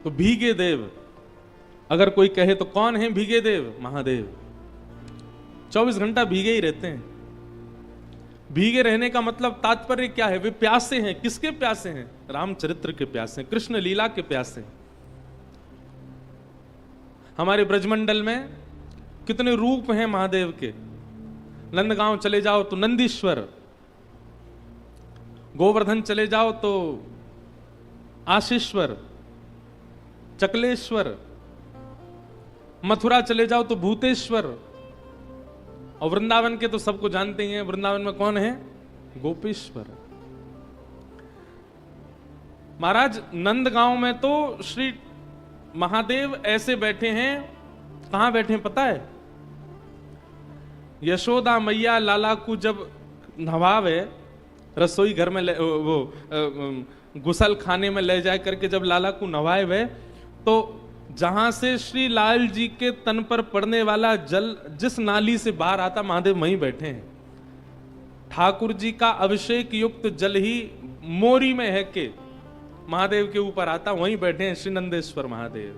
तो भीगे देव अगर कोई कहे तो कौन है भीगे देव? महादेव। 24 घंटा भीगे ही रहते हैं। भीगे रहने का मतलब तात्पर्य क्या है? वे प्यासे हैं। किसके प्यासे हैं? रामचरित्र के प्यासे हैं, कृष्ण लीला के प्यासे हैं। हमारे ब्रजमंडल में कितने रूप हैं महादेव के। नंदगांव चले जाओ तो नंदीश्वर, गोवर्धन चले जाओ तो आशीश्वर, चकलेश्वर, मथुरा चले जाओ तो भूतेश्वर, और वृंदावन के तो सबको जानते ही हैं। वृंदावन में कौन है? गोपेश्वर। महाराज नंदगांव में तो श्री महादेव ऐसे बैठे हैं। कहां बैठे हैं पता है? यशोदा मैया लाला को जब नवावे, रसोई घर में गुसल खाने में ले जाए करके जब लाला को नवाए वे, तो जहां से श्री लाल जी के तन पर पड़ने वाला जल जिस नाली से बाहर आता, महादेव वहीं बैठे हैं। ठाकुर जी का अभिषेक युक्त जल ही मोरी में है के महादेव के ऊपर आता, वहीं बैठे हैं श्री नंदेश्वर महादेव।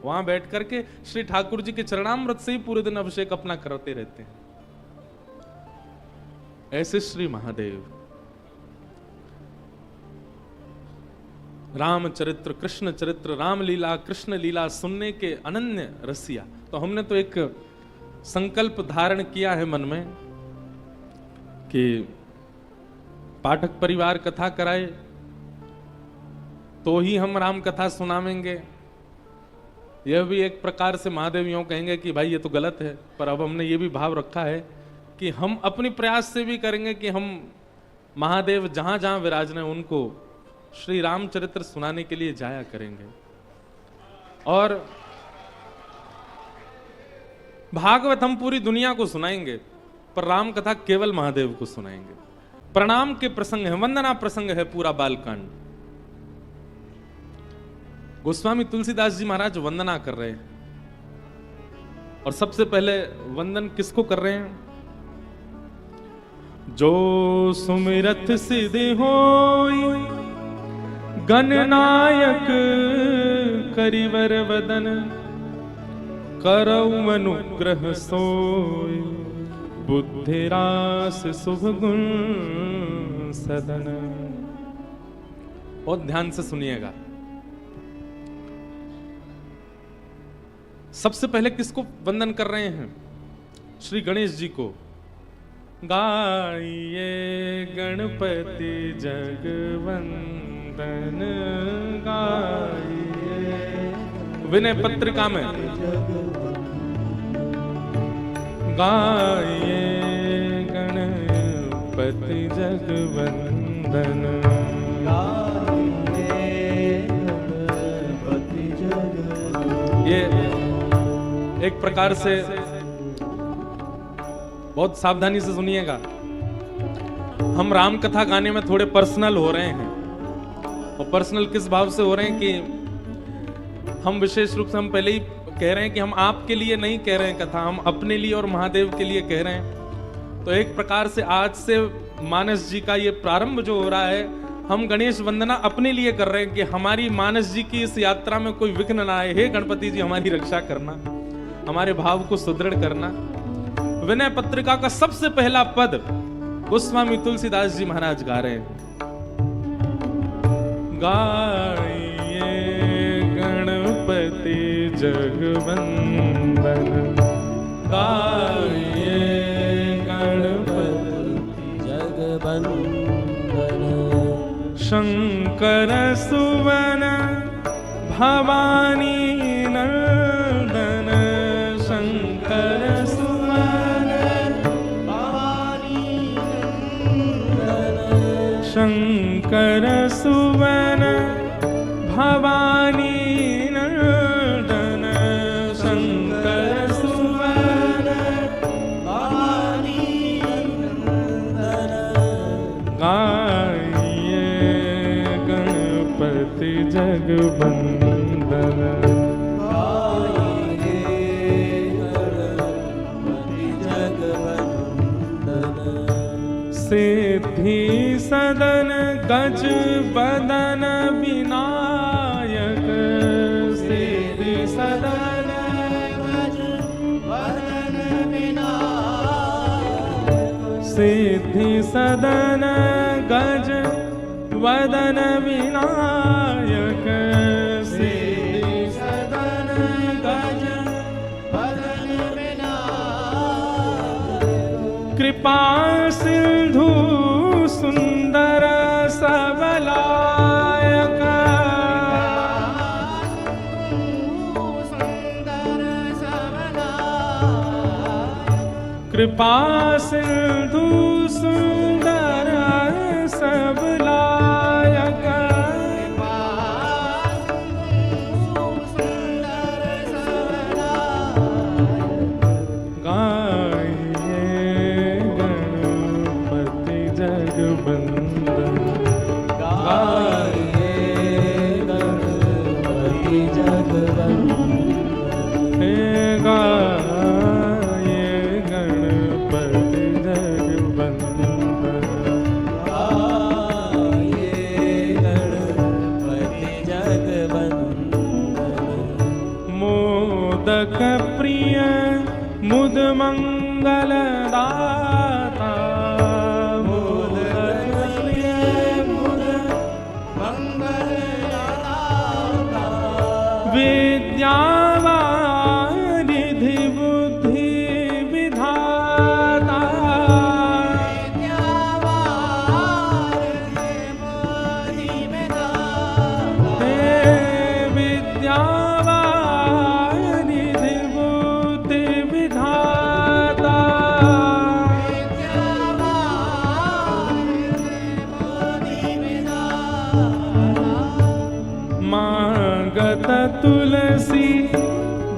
वहां बैठ करके श्री ठाकुर जी के चरणामृत से ही पूरे दिन अभिषेक अपना करते रहते हैं। ऐसे श्री महादेव रामचरित्र, कृष्ण चरित्र, रामलीला, कृष्ण लीला सुनने के अनन्य रसिया। तो हमने तो एक संकल्प धारण किया है मन में कि पाठक परिवार कथा कराए तो ही हम राम कथा सुनावेंगे। यह भी एक प्रकार से महादेव यूं कहेंगे कि भाई ये तो गलत है, पर अब हमने ये भी भाव रखा है कि हम अपनी प्रयास से भी करेंगे कि हम महादेव जहां जहां विराजने उनको श्री रामचरित्र सुनाने के लिए जाया करेंगे। और भागवत हम पूरी दुनिया को सुनाएंगे, पर राम कथा केवल महादेव को सुनाएंगे। प्रणाम के प्रसंग है, वंदना प्रसंग है पूरा बालकांड। गोस्वामी तुलसीदास जी महाराज वंदना कर रहे हैं, और सबसे पहले वंदन किसको कर रहे हैं? जो सुमिरत सिद्धि होई गणनायक करिवर वदन, करौ अनुग्रह सोई बुद्धि रास शुभ गुण सदन। बहुत ध्यान से सुनिएगा। सबसे पहले किसको वंदन कर रहे हैं? श्री गणेश जी को। गाइए गणपति जगवंदन, गाइए। विनय पत्रिका में गाइए गणपति जगवंदन, ये एक प्रकार से बहुत सावधानी से सुनिएगा। हम राम कथा गाने में थोड़े पर्सनल हो रहे हैं, और पर्सनल किस भाव से हो रहे हैं कि हम विशेष रूप से हम पहले ही कह रहे हैं कि हम आपके लिए नहीं कह रहे हैं कथा, हम अपने लिए और महादेव के लिए कह रहे हैं। तो एक प्रकार से आज से मानस जी का ये प्रारंभ जो हो रहा है, हम गणेश वंदना अपने लिए कर रहे हैं कि हमारी मानस जी की इस यात्रा में कोई विघ्न ना आए। हे गणपति जी हमारी रक्षा करना, हमारे भाव को सुदृढ़ करना। विनय पत्रिका का सबसे पहला पद गोस्वामी तुलसीदास जी महाराज गा रहे हैं। गाइए गणपति जगवंदन, गाइए गणपति जगवंदन, शंकर सुवन भवानी नंदन, शंकर सुवन भवानी नंदन, शंकर सुवन भवानी नंदन, शंकर सुवन भवानी नंदन, गाइए गणपति जगवंदन, गाइए गणपति जगवंदन, सिद्धि सदन गज बदन विनायक, सिद्धि सदन गज वदन विनायक, सिद्धि सदन गज वदन विनायक, कृपा सिंधु सुंदर सबलायक, कृपा सिंधु सुंदर सबलायक, गाइए गणपति जगवंदन, गाइए गणपति जगवंदन, हे गाइए गणपति जगवंदन, गाइए गणपति जगवंदन, मोदक प्रिय मुद मंगल दाता, मोदक प्रिय मुद मंगल दाता, विद्यावारिधि बुद्धि विधाता, विद्यावारिधि बुद्धि विधाता, हे विद्यावारिधि बुद्धि विधाता, मांगत तुलसी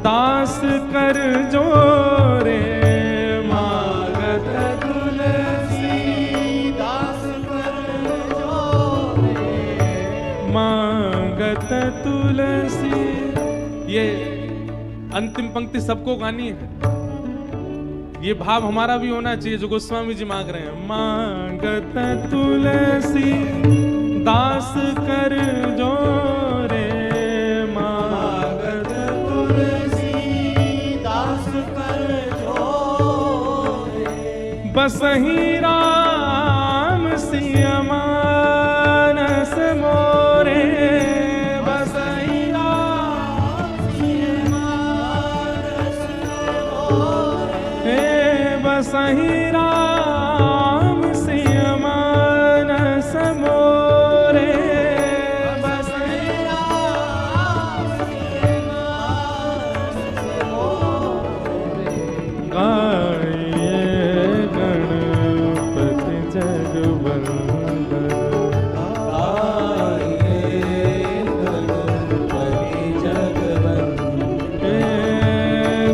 दास कर जोरे, मांगत तुलसी दास कर जोरे, मांगत तुलसी। ये अंतिम पंक्ति सबको गानी है, ये भाव हमारा भी होना चाहिए जो गोस्वामी जी मांग रहे हैं। मांगत तुलसी दास कर जोरे, मांगत तुलसी दास कर जोरे, बसहि राम सिय मानस मोरे, बसहि राम सिय मानस मोरे, हे बसहि राम सिय मानस मोरे, बसहि राम सिय मानस मोरे, गाइए गणपति जगवंदन, गाइए गणपति जगवंदन, हे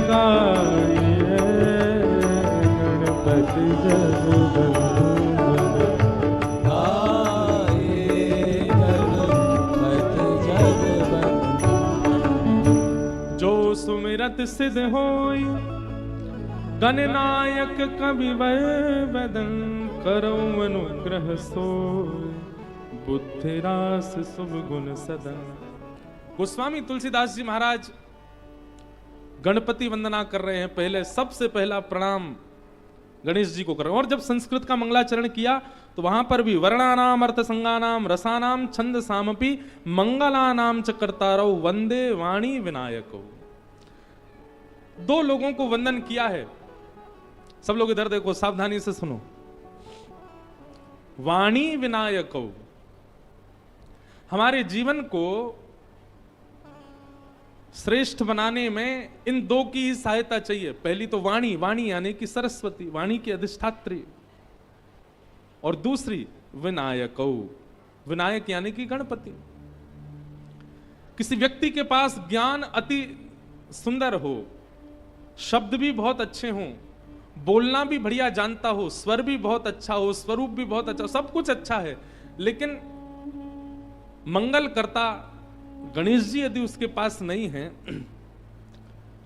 गाइए गणपति जगवंदन, गाइए गणपति जगवंदन। जो सुमिरत सिद्ध होय गणनायक कवि वदन, करो अनुग्रह सोय बुद्धि रास शुभ गुण सदन। गोस्वामी तुलसीदास जी महाराज गणपति वंदना कर रहे हैं। पहले सबसे पहला प्रणाम गणेश जी को कर रहे हैं। और जब संस्कृत का मंगलाचरण किया तो वहां पर भी वर्णानाम अर्थ संगानाम रसानाम छंद सामपि मंगलानाम च कर्तारौ वंदे वाणी विनायको। दो लोगों को वंदन किया है। सब लोग इधर देखो, सावधानी से सुनो। वाणी विनायको, हमारे जीवन को श्रेष्ठ बनाने में इन दो की ही सहायता चाहिए। पहली तो वाणी, वाणी यानी कि सरस्वती, वाणी की अधिष्ठात्री, और दूसरी विनायको, विनायक यानी कि गणपति। किसी व्यक्ति के पास ज्ञान अति सुंदर हो, शब्द भी बहुत अच्छे हों, बोलना भी बढ़िया जानता हो, स्वर भी बहुत अच्छा हो, स्वरूप भी बहुत अच्छा हो, सब कुछ अच्छा है, लेकिन मंगल करता गणेश जी यदि उसके पास नहीं है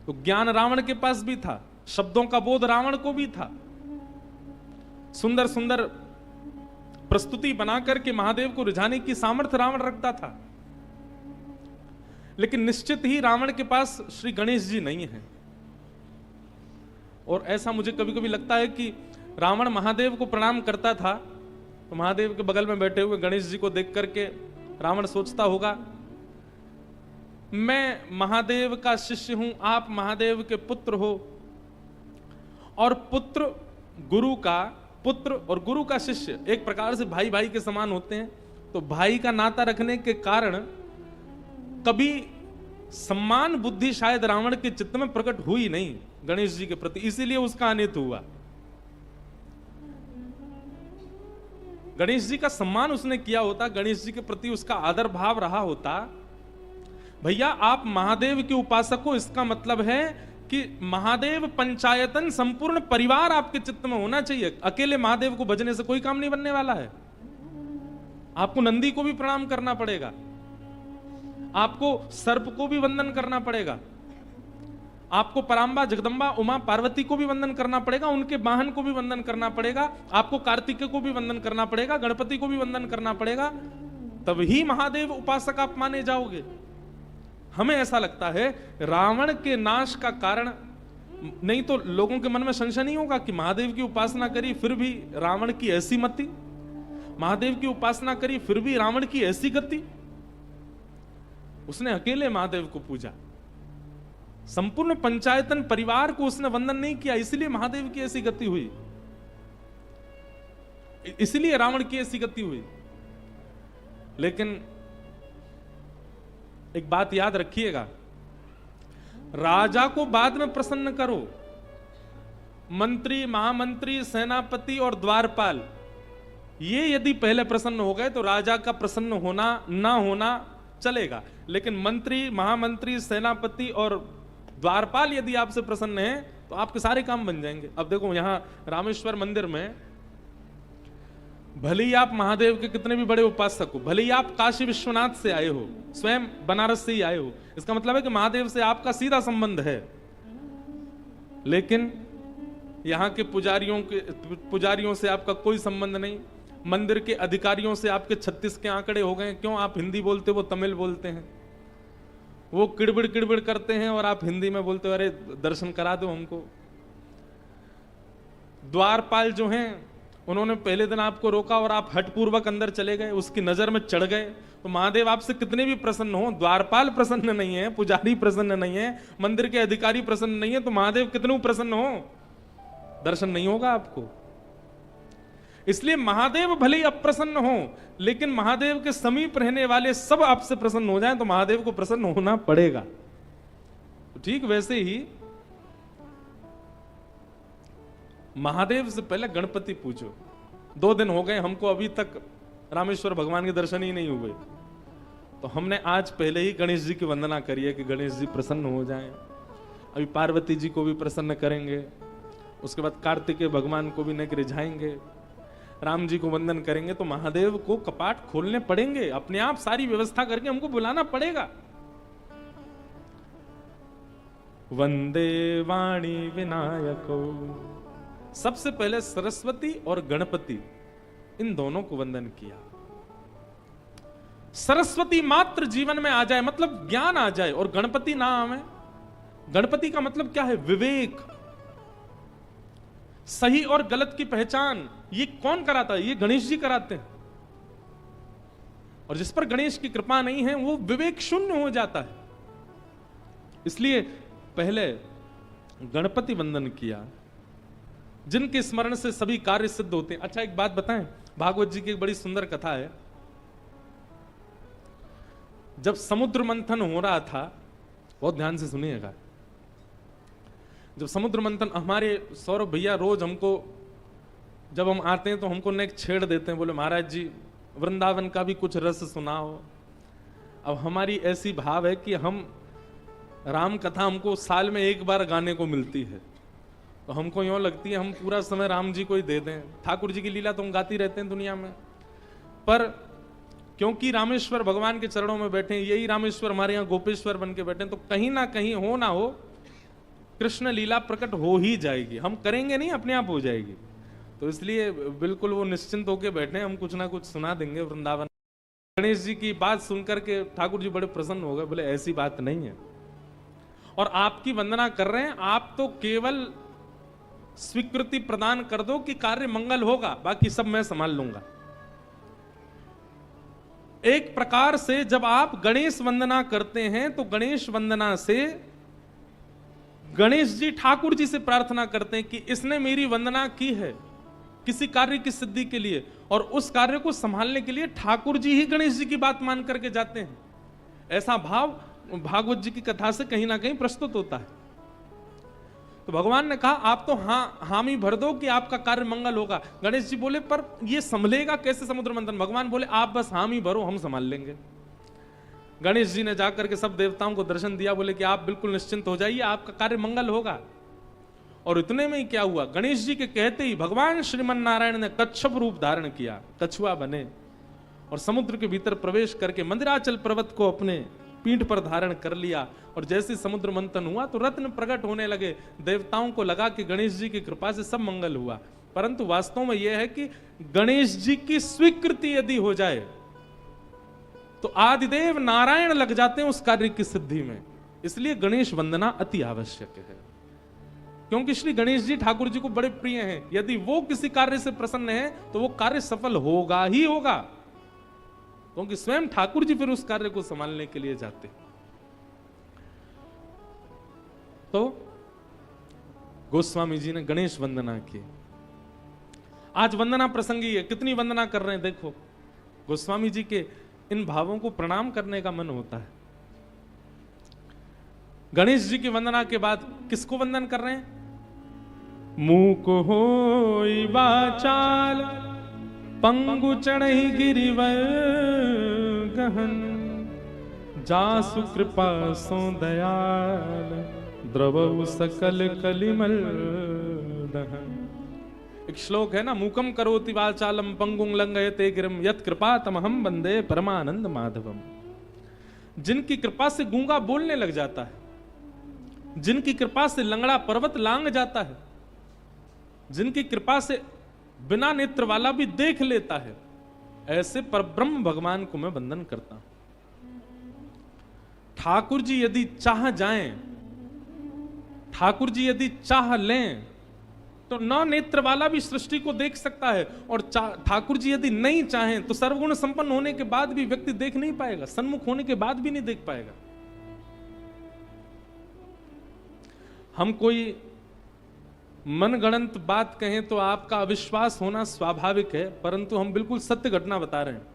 तो ज्ञान रावण के पास भी था, शब्दों का बोध रावण को भी था, सुंदर सुंदर प्रस्तुति बनाकर के महादेव को रिझाने की सामर्थ्य रावण रखता था, लेकिन निश्चित ही रावण के पास श्री गणेश जी नहीं है। और ऐसा मुझे कभी कभी लगता है कि रावण महादेव को प्रणाम करता था, तो महादेव के बगल में बैठे हुए गणेश जी को देख करके रावण सोचता होगा, मैं महादेव का शिष्य हूं, आप महादेव के पुत्र हो, और पुत्र गुरु का पुत्र और गुरु का शिष्य एक प्रकार से भाई भाई के समान होते हैं। तो भाई का नाता रखने के कारण कभी सम्मान बुद्धि शायद रावण के चित्त में प्रकट हुई नहीं गणेश जी के प्रति, इसीलिए उसका अनित हुआ। गणेश जी का सम्मान उसने किया होता, गणेश जी के प्रति उसका आदर भाव रहा होता, भैया आप महादेव के उपासक हो, इसका मतलब है कि महादेव पंचायतन संपूर्ण परिवार आपके चित्त में होना चाहिए। अकेले महादेव को भजने से कोई काम नहीं बनने वाला है। आपको नंदी को भी प्रणाम करना पड़ेगा, आपको सर्प को भी वंदन करना पड़ेगा, आपको परांबा जगदंबा उमा पार्वती को भी वंदन करना पड़ेगा, उनके वाहन को भी वंदन करना पड़ेगा, आपको कार्तिकेय को भी वंदन करना पड़ेगा, गणपति को भी वंदन करना पड़ेगा, तब ही महादेव उपासक आप माने जाओगे। हमें ऐसा लगता है रावण के नाश का कारण, नहीं तो लोगों के मन में संशय नहीं होगा कि महादेव की उपासना करी फिर भी रावण की ऐसी मति, महादेव की उपासना करी फिर भी रावण की ऐसी गति। उसने अकेले महादेव को पूजा, संपूर्ण पंचायतन परिवार को उसने वंदन नहीं किया, इसलिए महादेव की ऐसी गति हुई, इसलिए रावण की ऐसी गति हुई। लेकिन एक बात याद रखिएगा, राजा को बाद में प्रसन्न करो, मंत्री महामंत्री सेनापति और द्वारपाल ये यदि पहले प्रसन्न हो गए तो राजा का प्रसन्न होना ना होना चलेगा, लेकिन मंत्री महामंत्री सेनापति और द्वारपाल यदि आपसे प्रसन्न हैं तो आपके सारे काम बन जाएंगे। अब देखो यहां रामेश्वर मंदिर में भले ही आप महादेव के कितने भी बड़े उपासक हो, भले ही आप काशी विश्वनाथ से आए हो, स्वयं बनारस से ही आए हो, इसका मतलब है कि महादेव से आपका सीधा संबंध है, लेकिन यहां के पुजारियों से आपका कोई संबंध नहीं, मंदिर के अधिकारियों से आपके 36 के आंकड़े हो गए। क्यों? आप हिंदी बोलते, वो तमिल बोलते हैं, वो किड़बिड़ करते हैं और आप हिंदी में बोलते हो अरे दर्शन करा दो हमको। द्वारपाल जो हैं उन्होंने पहले दिन आपको रोका और आप हठपूर्वक अंदर चले गए, उसकी नजर में चढ़ गए, तो महादेव आपसे कितने भी प्रसन्न हो, द्वारपाल प्रसन्न नहीं है, पुजारी प्रसन्न नहीं है, मंदिर के अधिकारी प्रसन्न नहीं है, तो महादेव कितने प्रसन्न हो, दर्शन नहीं होगा आपको। इसलिए महादेव भले ही अप्रसन्न हो, लेकिन महादेव के समीप रहने वाले सब आपसे प्रसन्न हो जाएं तो महादेव को प्रसन्न होना पड़ेगा। तो ठीक वैसे ही महादेव से पहले गणपति पूजो। 2 दिन हो गए हमको अभी तक रामेश्वर भगवान के दर्शन ही नहीं हुए, तो हमने आज पहले ही गणेश जी की वंदना करी है कि गणेश जी प्रसन्न हो जाएं। अभी पार्वती जी को भी प्रसन्न करेंगे, उसके बाद कार्तिकेय भगवान को भी नेक रिझाएंगे, राम जी को वंदन करेंगे, तो महादेव को कपाट खोलने पड़ेंगे, अपने आप सारी व्यवस्था करके हमको बुलाना पड़ेगा। वंदे वाणी विनायको, सबसे पहले सरस्वती और गणपति इन दोनों को वंदन किया। सरस्वती मात्र जीवन में आ जाए मतलब ज्ञान आ जाए, और गणपति ना आवे। गणपति का मतलब क्या है? विवेक, सही और गलत की पहचान। ये कौन कराता है? ये गणेश जी कराते हैं। और जिस पर गणेश की कृपा नहीं है वो विवेक शून्य हो जाता है। इसलिए पहले गणपति वंदन किया, जिनके स्मरण से सभी कार्य सिद्ध होते हैं। अच्छा एक बात बताएं, भागवत जी की एक बड़ी सुंदर कथा है। जब समुद्र मंथन हो रहा था, बहुत ध्यान से सुनिएगा, जब समुद्र मंथन, हमारे सौरभ भैया रोज हमको जब हम आते हैं तो हमको नेक छेड़ देते हैं, बोले महाराज जी वृंदावन का भी कुछ रस सुनाओ। अब हमारी ऐसी भाव है कि हम राम कथा हमको साल में एक बार गाने को मिलती है, तो हमको यूं लगती है हम पूरा समय राम जी को ही दे दें। ठाकुर जी की लीला तो हम गाती रहते हैं दुनिया में, पर क्योंकि रामेश्वर भगवान के चरणों में बैठे हैं, यही रामेश्वर हमारे यहाँ गोपेश्वर बन के बैठे हैं, तो कहीं ना कहीं हो ना हो कृष्ण लीला प्रकट हो ही जाएगी। हम करेंगे नहीं, अपने आप हो जाएगी। तो इसलिए बिल्कुल वो निश्चिंत होके बैठे, हम कुछ ना कुछ सुना देंगे वृंदावन। गणेश जी की बात सुनकर के ठाकुर जी बड़े प्रसन्न हो गए, बोले ऐसी बात नहीं है, और आपकी वंदना कर रहे हैं, आप तो केवल स्वीकृति प्रदान कर दो कि कार्य मंगल होगा, बाकी सब मैं संभाल लूंगा। एक प्रकार से जब आप गणेश वंदना करते हैं तो गणेश वंदना से गणेश जी ठाकुर जी से प्रार्थना करते हैं कि इसने मेरी वंदना की है किसी कार्य की सिद्धि के लिए, और उस कार्य को संभालने के लिए ठाकुर जी ही गणेश जी की बात मान करके जाते हैं। ऐसा भाव भागवत जी की कथा से कहीं ना कहीं प्रस्तुत होता है। तो भगवान ने कहा आप तो हामी भर दो कि आपका कार्य मंगल होगा। गणेश जी बोले पर ये संभलेगा कैसे समुद्र मंथन? भगवान बोले आप बस हामी भरो, हम संभाल लेंगे। गणेश जी ने जाकर के सब देवताओं को दर्शन दिया, बोले कि आप बिल्कुल निश्चिंत हो जाइए, आपका कार्य मंगल होगा। और इतने में ही क्या हुआ, गणेश जी के कहते ही भगवान श्रीमन नारायण ने कच्छप रूप धारण किया, कछुआ बने और समुद्र के भीतर प्रवेश करके मंदिराचल पर्वत को अपने पीठ पर धारण कर लिया। और जैसे समुद्र मंथन हुआ तो रत्न प्रकट होने लगे। देवताओं को लगा कि गणेश जी की कृपा से सब मंगल हुआ, परंतु वास्तव में यह है कि गणेश जी की स्वीकृति यदि हो जाए तो आदिदेव नारायण लग जाते हैं उस कार्य की सिद्धि में। इसलिए गणेश वंदना अति आवश्यक है, क्योंकि श्री गणेश जी ठाकुर जी को बड़े प्रिय हैं। यदि वो किसी कार्य से प्रसन्न है तो वो कार्य सफल होगा ही होगा, क्योंकि स्वयं ठाकुर जी फिर उस कार्य को संभालने के लिए जाते। तो गोस्वामी जी ने गणेश वंदना की। आज वंदना प्रसंगी है, कितनी वंदना कर रहे हैं देखो। गोस्वामी जी के इन भावों को प्रणाम करने का मन होता है। गणेश जी की वंदना के बाद किसको वंदन कर रहे हैं? मूक होई वाचाल पंगु चढ़ई गिरिवर गहन, जासु कृपा सो दयाल द्रवउ सकल कलिमल दहन। एक श्लोक है ना, मूकम करोति वाचालम पंगुं लंघयते गिरिम यत् कृपा तमहम वंदे परमानंद माधवम। जिनकी कृपा से गूंगा बोलने लग जाता है, जिनकी कृपा से लंगड़ा पर्वत लांग जाता है, जिनकी कृपा से बिना नेत्र वाला भी देख लेता है, ऐसे परब्रह्म भगवान को मैं वंदन करता हूं। ठाकुर जी यदि चाह जाएं, ठाकुर जी यदि चाह लें तो न नेत्र वाला भी सृष्टि को देख सकता है, और ठाकुर जी यदि नहीं चाहें तो सर्वगुण संपन्न होने के बाद भी व्यक्ति देख नहीं पाएगा, सन्मुख होने के बाद भी नहीं देख पाएगा। हम कोई मनगढ़ंत बात कहें तो आपका अविश्वास होना स्वाभाविक है, परंतु हम बिल्कुल सत्य घटना बता रहे हैं।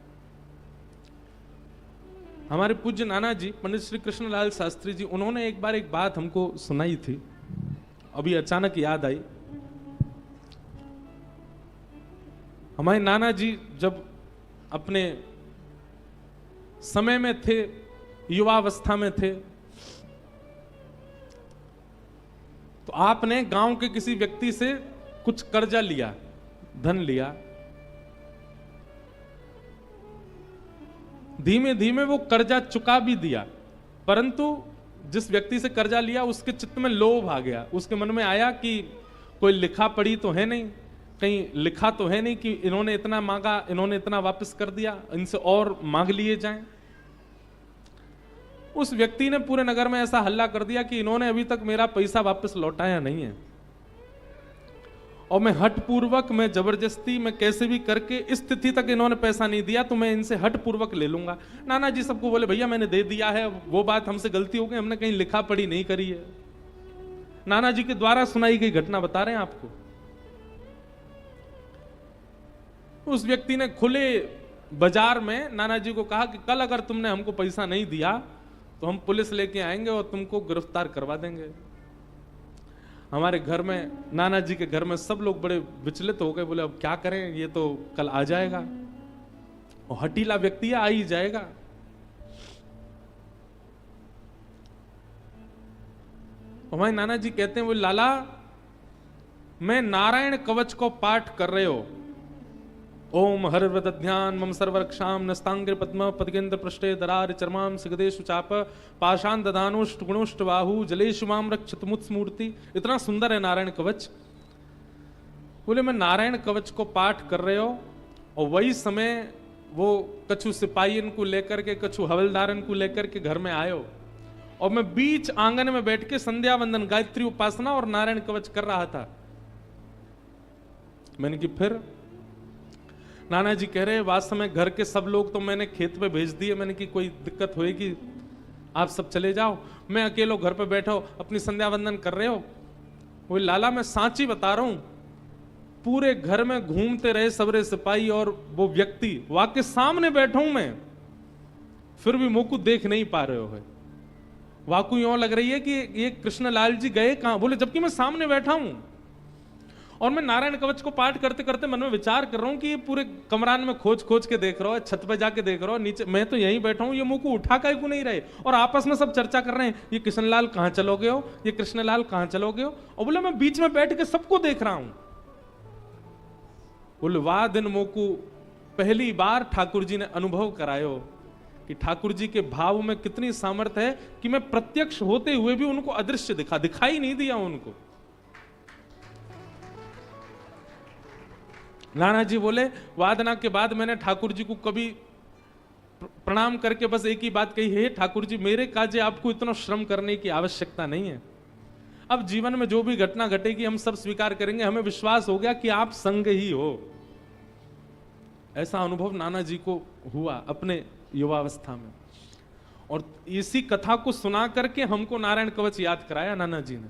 हमारे पूज्य नाना जी पंडित श्री कृष्णलाल शास्त्री जी, उन्होंने एक बार एक बात हमको सुनाई थी, अभी अचानक याद आई। हमारे नाना जी जब अपने समय में थे, युवावस्था में थे, तो आपने गांव के किसी व्यक्ति से कुछ कर्जा लिया, धन लिया। धीमे धीमे वो कर्जा चुका भी दिया, परंतु जिस व्यक्ति से कर्जा लिया उसके चित्त में लोभ आ गया। उसके मन में आया कि कोई लिखा पढ़ी तो है नहीं, कहीं लिखा तो है नहीं कि इन्होंने इतना मांगा, इन्होंने इतना वापस कर दिया, इनसे और मांग लिए जाएं। उस व्यक्ति ने पूरे नगर में ऐसा हल्ला कर दिया कि इन्होंने अभी तक मेरा पैसा वापस लौटाया नहीं है, और मैं हठपूर्वक, मैं जबरदस्ती, मैं कैसे भी करके इस तिथि तक इन्होंने पैसा नहीं दिया तो मैं इनसे हठपूर्वक ले लूंगा। नाना जी सबको बोले भैया मैंने दे दिया है, वो बात हमसे गलती हो गई, हमने कहीं लिखा पढ़ी नहीं करी है। नाना जी के द्वारा सुनाई गई घटना बता रहे हैं आपको। उस व्यक्ति ने खुले बाजार में नाना जी को कहा कि कल अगर तुमने हमको पैसा नहीं दिया तो हम पुलिस लेके आएंगे और तुमको गिरफ्तार करवा देंगे। हमारे घर में, नाना जी के घर में सब लोग बड़े विचलित हो गए, बोले अब क्या करें, ये तो कल आ जाएगा, और हटीला व्यक्ति आ ही जाएगा। हमारे नाना जी कहते हैं, वो लाला मैं नारायण कवच को पाठ कर रहे हो, ओम हरव्रत ध्यान मम सर्वरक्षाम नस्तांग्र पद्म पदकेंद्र पृष्ठे दरार चरमाम सिगदेशु चाप पाषाण दधानुष्ट गुणुष्ट बाहु जलेशु माम रक्षित मुत्स्मूर्ति। इतना सुंदर है नारायण कवच। बोले मैं नारायण कवच को पाठ कर रहे हो, और वही समय वो कछु सिपाही को लेकर के, कछु हवलदारन को लेकर के घर में आयो, और मैं बीच आंगन में बैठ के संध्या वंदन, गायत्री उपासना और नारायण कवच कर रहा था। मैंने कि फिर? नाना जी कह रहे वास्तव में घर के सब लोग तो मैंने खेत पे भेज दिए। मैंने कि कोई दिक्कत होएगी, आप सब चले जाओ, मैं अकेलो घर पे बैठा हो अपनी संध्या वंदन कर रहे हो। वो लाला मैं सांची बता रहा हूं, पूरे घर में घूमते रहे सबरे सिपाही और वो व्यक्ति वाके सामने बैठा हूं मैं, फिर भी मुंह को देख नहीं पा रहे हो। वाकु यूं लग रही है कि ये कृष्णलाल जी गए कहां, बोले जबकि मैं सामने बैठा हूं और मैं नारायण कवच को पाठ करते करते मन में विचार कर रहा हूं कि ये पूरे कमरान में खोज खोज के देख रहा हूं, छत पे जाके देख रहा हूं, नीचे मैं तो यहीं बैठा हूं, ये मुंह को उठा के क्यों नहीं रहे। और आपस में सब चर्चा कर रहे हैं, ये कृष्णलाल कहां चलोगे हो, ये कृष्णलाल कहां चलोगे हो। और बोले मैं बीच में बैठ के सबको देख रहा हूं। बोले वाह दिन मोकू पहली बार ठाकुर जी ने अनुभव करायो कि ठाकुर जी के भाव में कितनी सामर्थ्य है कि मैं प्रत्यक्ष होते हुए भी उनको अदृश्य दिखाई नहीं दिया उनको। नाना जी बोले वादना के बाद मैंने ठाकुर जी को कभी प्रणाम करके बस एक ही बात कही है, ठाकुर जी मेरे काजे आपको इतना श्रम करने की आवश्यकता नहीं है। अब जीवन में जो भी घटना घटेगी हम सब स्वीकार करेंगे, हमें विश्वास हो गया कि आप संग ही हो। ऐसा अनुभव नाना जी को हुआ अपने युवावस्था में। और इसी कथा को सुना करके हमको नारायण कवच याद कराया नाना जी ने,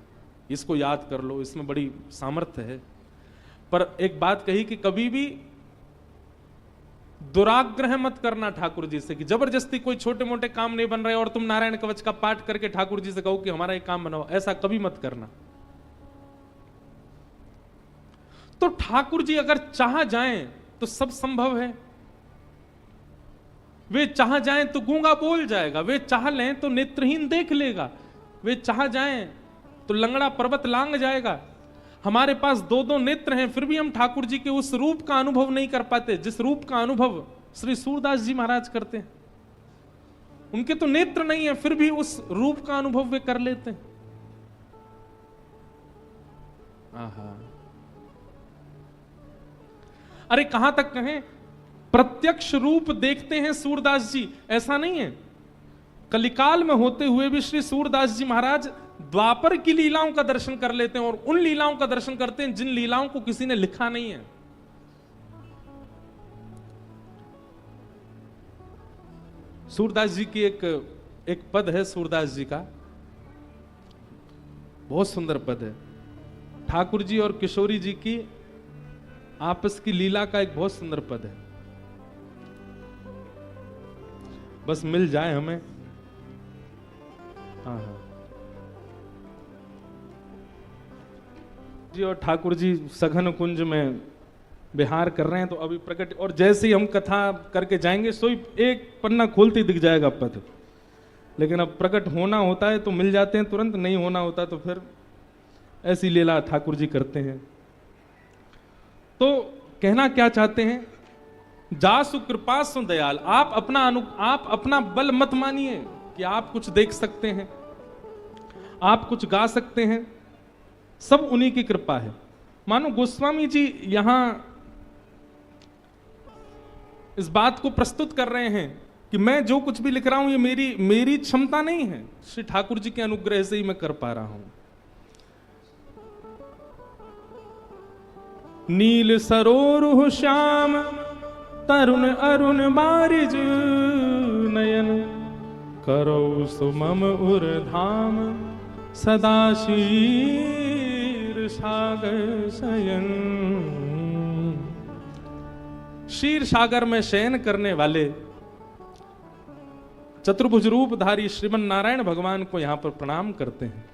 इसको याद कर लो, इसमें बड़ी सामर्थ्य है। पर एक बात कही कि कभी भी दुराग्रह मत करना ठाकुर जी से कि जबरदस्ती कोई छोटे मोटे काम नहीं बन रहे और तुम नारायण कवच का पाठ करके ठाकुर जी से कहो कि हमारा एक काम बनाओ, ऐसा कभी मत करना। तो ठाकुर जी अगर चाह जाएं तो सब संभव है। वे चाह जाएं तो गूंगा बोल जाएगा, वे चाह लें तो नेत्रहीन देख लेगा, वे चाह जाएं तो लंगड़ा पर्वत लांग जाएगा। हमारे पास दो दो नेत्र हैं फिर भी हम ठाकुर जी के उस रूप का अनुभव नहीं कर पाते जिस रूप का अनुभव श्री सूरदास जी महाराज करते हैं। उनके तो नेत्र नहीं है फिर भी उस रूप का अनुभव वे कर लेते हैं। आहा, अरे कहां तक कहें प्रत्यक्ष रूप देखते हैं सूरदास जी, ऐसा नहीं है। कलिकाल में होते हुए भी श्री सूरदास जी महाराज द्वापर की लीलाओं का दर्शन कर लेते हैं और उन लीलाओं का दर्शन करते हैं जिन लीलाओं को किसी ने लिखा नहीं है। सूरदास जी की एक पद है, सूरदास जी का बहुत सुंदर पद है। ठाकुर जी और किशोरी जी की आपस की लीला का एक बहुत सुंदर पद है, बस मिल जाए हमें। हाँ हाँ जी, और ठाकुर जी सघन कुंज में विहार कर रहे हैं तो अभी प्रकट, और जैसे ही हम कथा करके जाएंगे सोई एक पन्ना खोलते दिख जाएगा पद, लेकिन अब प्रकट होना होता है तो मिल जाते हैं तुरंत, नहीं होना होता तो फिर ऐसी लीला ठाकुर जी करते हैं। तो कहना क्या चाहते हैं, जासु कृपा सु दयाल। आप अपना बल मत मानिए कि आप कुछ देख सकते हैं, आप कुछ गा सकते हैं, सब उन्हीं की कृपा है। मानो गोस्वामी जी यहां इस बात को प्रस्तुत कर रहे हैं कि मैं जो कुछ भी लिख रहा हूं ये मेरी क्षमता नहीं है, श्री ठाकुर जी के अनुग्रह से ही मैं कर पा रहा हूं। नील सरोरुह श्याम तरुण अरुण बारिज नयन करो सुमम उर धाम सदा शीर सागर शयन। शीर सागर में शयन करने वाले चतुर्भुज रूपधारी श्रीमन नारायण भगवान को यहां पर प्रणाम करते हैं।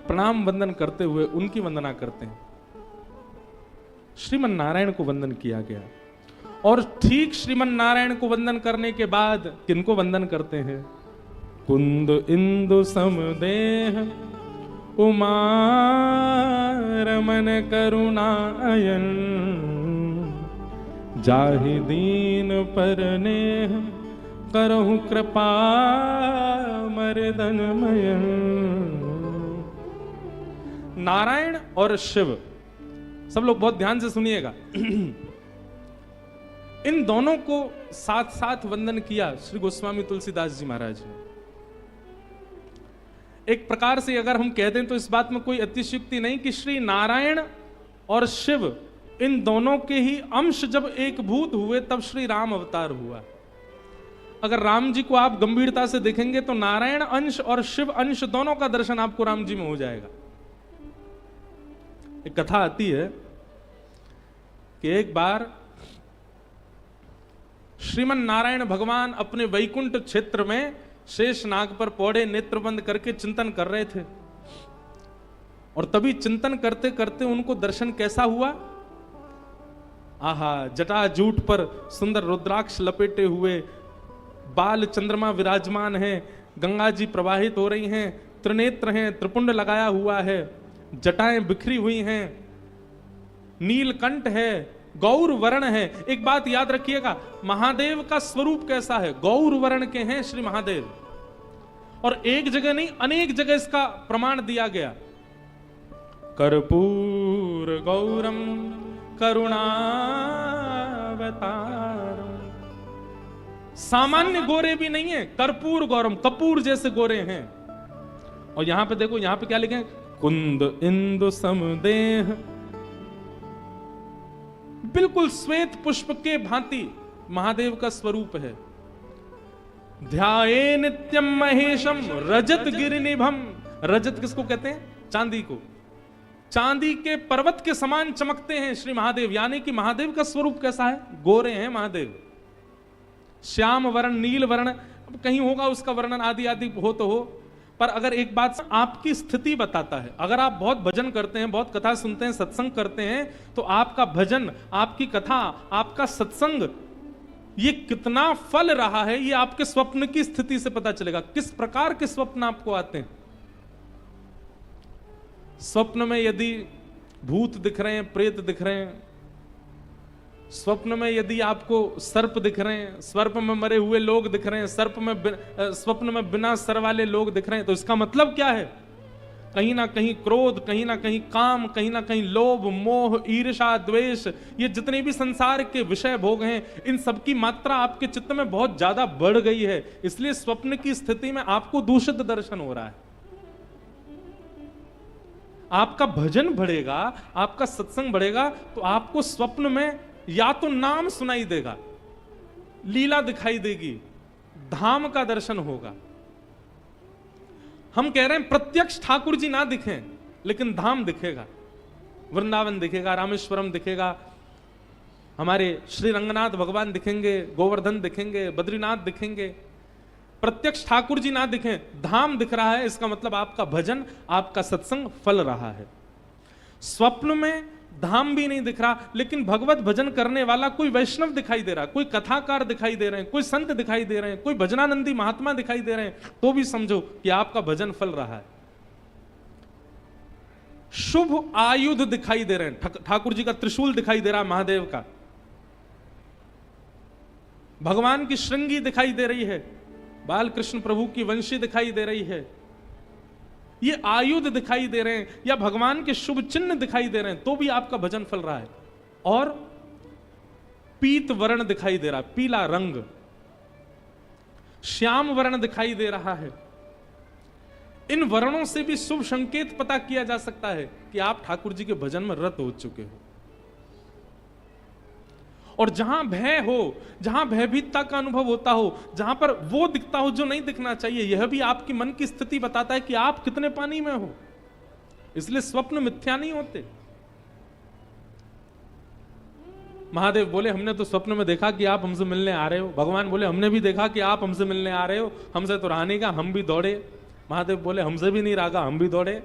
प्रणाम वंदन करते हुए उनकी वंदना करते हैं। श्रीमन नारायण को वंदन किया गया और ठीक श्रीमन नारायण को वंदन करने के बाद किनको वंदन करते हैं, कुंद इंदु समदेह उमा रमन करुणा अयन जाहि दीन पर नेह करहु कृपा मर्दन मयन। नारायण और शिव, सब लोग बहुत ध्यान से सुनिएगा, इन दोनों को साथ साथ वंदन किया श्री गोस्वामी तुलसीदास जी महाराज ने। एक प्रकार से अगर हम कह दें तो इस बात में कोई अतिशयोक्ति नहीं कि श्री नारायण और शिव इन दोनों के ही अंश जब एक भूत हुए तब श्री राम अवतार हुआ। अगर राम जी को आप गंभीरता से देखेंगे तो नारायण अंश और शिव अंश दोनों का दर्शन आपको राम जी में हो जाएगा। एक कथा आती है कि एक बार श्रीमन नारायण भगवान अपने वैकुंठ क्षेत्र में शेष नाग पर पौड़े नेत्र बंद करके चिंतन कर रहे थे, और तभी चिंतन करते करते उनको दर्शन कैसा हुआ? आहा, जटाजूट पर सुंदर रुद्राक्ष लपेटे हुए बाल चंद्रमा विराजमान है, गंगा जी प्रवाहित हो रही हैं, त्रिनेत्र हैं, त्रिपुंड लगाया हुआ है, जटाएं बिखरी हुई हैं, नीलकंठ है, गौर वर्ण है। एक बात याद रखिएगा, महादेव का स्वरूप कैसा है? गौर वर्ण के हैं श्री महादेव। और एक जगह नहीं, अनेक जगह इसका प्रमाण दिया गया। कर्पूर गौरम करुणावतारम। सामान्य गोरे भी नहीं है, कर्पूर गौरम, कपूर जैसे गोरे हैं। और यहां पे देखो, यहां पे क्या लिखे? कुंद इंदु समदेह, बिल्कुल श्वेत पुष्प के भांति महादेव का स्वरूप है। ध्याये नित्यम महेशम रजत गिरिनिभम। रजत किसको कहते हैं? चांदी को। चांदी के पर्वत के समान चमकते हैं श्री महादेव। यानी कि महादेव का स्वरूप कैसा है? गोरे हैं महादेव। श्याम वर्ण, नील वर्ण, अब कहीं होगा उसका वर्णन आदि आदि हो तो हो, पर अगर एक बात आपकी स्थिति बताता है, अगर आप बहुत भजन करते हैं, बहुत कथा सुनते हैं, सत्संग करते हैं, तो आपका भजन, आपकी कथा, आपका सत्संग ये कितना फल रहा है, ये आपके स्वप्न की स्थिति से पता चलेगा। किस प्रकार के स्वप्न आपको आते हैं? स्वप्न में यदि भूत दिख रहे हैं, प्रेत दिख रहे हैं, स्वप्न में यदि आपको सर्प दिख रहे हैं, सर्प में मरे हुए लोग दिख रहे हैं, स्वप्न में बिना सर वाले लोग दिख रहे हैं, तो इसका मतलब क्या है? कहीं ना कहीं क्रोध, कहीं ना कहीं काम, कहीं ना कहीं लोभ, मोह, ईर्ष्या, द्वेष, ये जितने भी संसार के विषय भोग हैं, इन सबकी मात्रा आपके चित्त में बहुत ज्यादा बढ़ गई है। इसलिए स्वप्न की स्थिति में आपको दूषित दर्शन हो रहा है। आपका भजन बढ़ेगा, आपका सत्संग बढ़ेगा, तो आपको स्वप्न में या तो नाम सुनाई देगा, लीला दिखाई देगी, धाम का दर्शन होगा। हम कह रहे हैं प्रत्यक्ष ठाकुर जी ना दिखें, लेकिन धाम दिखेगा, वृंदावन दिखेगा, रामेश्वरम दिखेगा, हमारे श्री रंगनाथ भगवान दिखेंगे, गोवर्धन दिखेंगे, बद्रीनाथ दिखेंगे। प्रत्यक्ष ठाकुर जी ना दिखें, धाम दिख रहा है, इसका मतलब आपका भजन, आपका सत्संग फल रहा है। स्वप्न में धाम भी नहीं दिख रहा, लेकिन भगवत भजन करने वाला कोई वैष्णव दिखाई दे रहा, कोई कथाकार दिखाई दे रहे हैं, कोई संत दिखाई दे रहे हैं, कोई भजनानंदी महात्मा दिखाई दे रहे हैं, तो भी समझो कि आपका भजन फल रहा है। शुभ आयुध दिखाई दे रहे हैं, ठाकुर जी का त्रिशूल दिखाई दे रहा है, महादेव का, भगवान की श्रृंगी दिखाई दे रही है, बाल कृष्ण प्रभु की वंशी दिखाई दे रही है, ये आयुध दिखाई दे रहे हैं, या भगवान के शुभ चिन्ह दिखाई दे रहे हैं, तो भी आपका भजन फल रहा है। और पीत वर्ण दिखाई दे रहा है, पीला रंग, श्याम वर्ण दिखाई दे रहा है। इन वर्णों से भी शुभ संकेत पता किया जा सकता है कि आप ठाकुर जी के भजन में रत हो चुके हो। और जहां भय हो, जहां भयभीतता का अनुभव होता हो, जहां पर वो दिखता हो जो नहीं दिखना चाहिए, यह भी आपकी मन की स्थिति बताता है कि आप कितने पानी में हो। इसलिए स्वप्न मिथ्या नहीं होते। महादेव बोले हमने तो स्वप्न में देखा कि आप हमसे मिलने आ रहे हो। भगवान बोले हमने भी देखा कि आप हमसे मिलने आ रहे हो, हमसे तो रहा नहीं का, हम भी दौड़े। महादेव बोले हमसे भी नहीं रहा, हम भी दौड़े।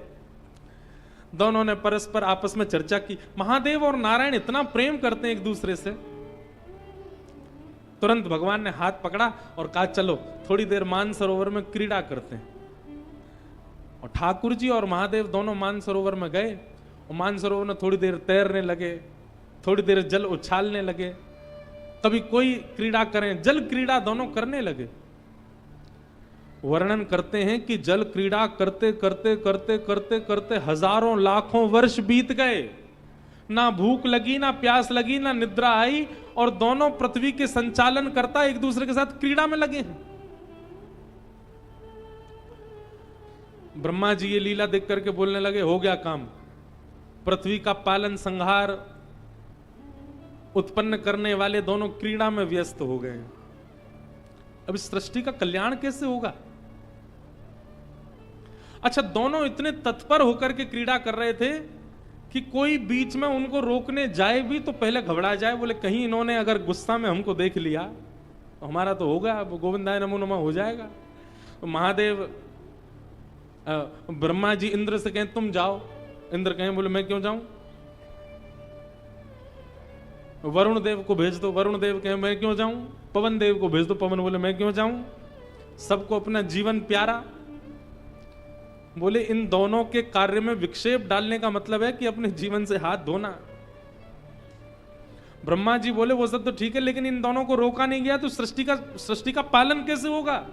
दोनों ने परस्पर आपस में चर्चा की। महादेव और नारायण इतना प्रेम करते हैं एक दूसरे से, तुरंत भगवान ने हाथ पकड़ा और कहा चलो थोड़ी देर मानसरोवर में क्रीड़ा करते हैं। और ठाकुर जी और महादेव दोनों मानसरोवर में गए और मानसरोवर में थोड़ी देर तैरने लगे, थोड़ी देर जल उछालने लगे, कभी कोई क्रीड़ा करें, जल क्रीड़ा दोनों करने लगे। वर्णन करते हैं कि जल क्रीड़ा करते करते करते करते करते हजारों लाखों वर्ष बीत गए, ना भूख लगी, ना प्यास लगी, ना निद्रा आई, और दोनों पृथ्वी के संचालन करता एक दूसरे के साथ क्रीड़ा में लगे हैं। ब्रह्मा जी ये लीला देख करके बोलने लगे हो गया काम, पृथ्वी का पालन संहार उत्पन्न करने वाले दोनों क्रीड़ा में व्यस्त हो गए हैं। अब इस सृष्टि का कल्याण कैसे होगा? अच्छा, दोनों इतने तत्पर होकर के क्रीड़ा कर रहे थे कि कोई बीच में उनको रोकने जाए भी तो पहले घबरा जाए, बोले कहीं इन्होंने अगर गुस्सा में हमको देख लिया तो हमारा तो होगा, अब गोविंदाय नमो नमः हो जाएगा। तो महादेव ब्रह्मा जी इंद्र से कहें तुम जाओ, इंद्र कहें बोले मैं क्यों जाऊं। वरुण देव को भेज दो, वरुण देव कहें मैं क्यों जाऊं। पवन देव को भेज दो, पवन बोले मैं क्यों जाऊं। सबको अपना जीवन प्यारा। बोले इन दोनों के कार्य में विक्षेप डालने का मतलब है कि अपने जीवन से हाथ धोना। ब्रह्मा जी बोले वो सब तो ठीक है, लेकिन इन दोनों को रोका नहीं गया तो सृष्टि का पालन कैसे होगा?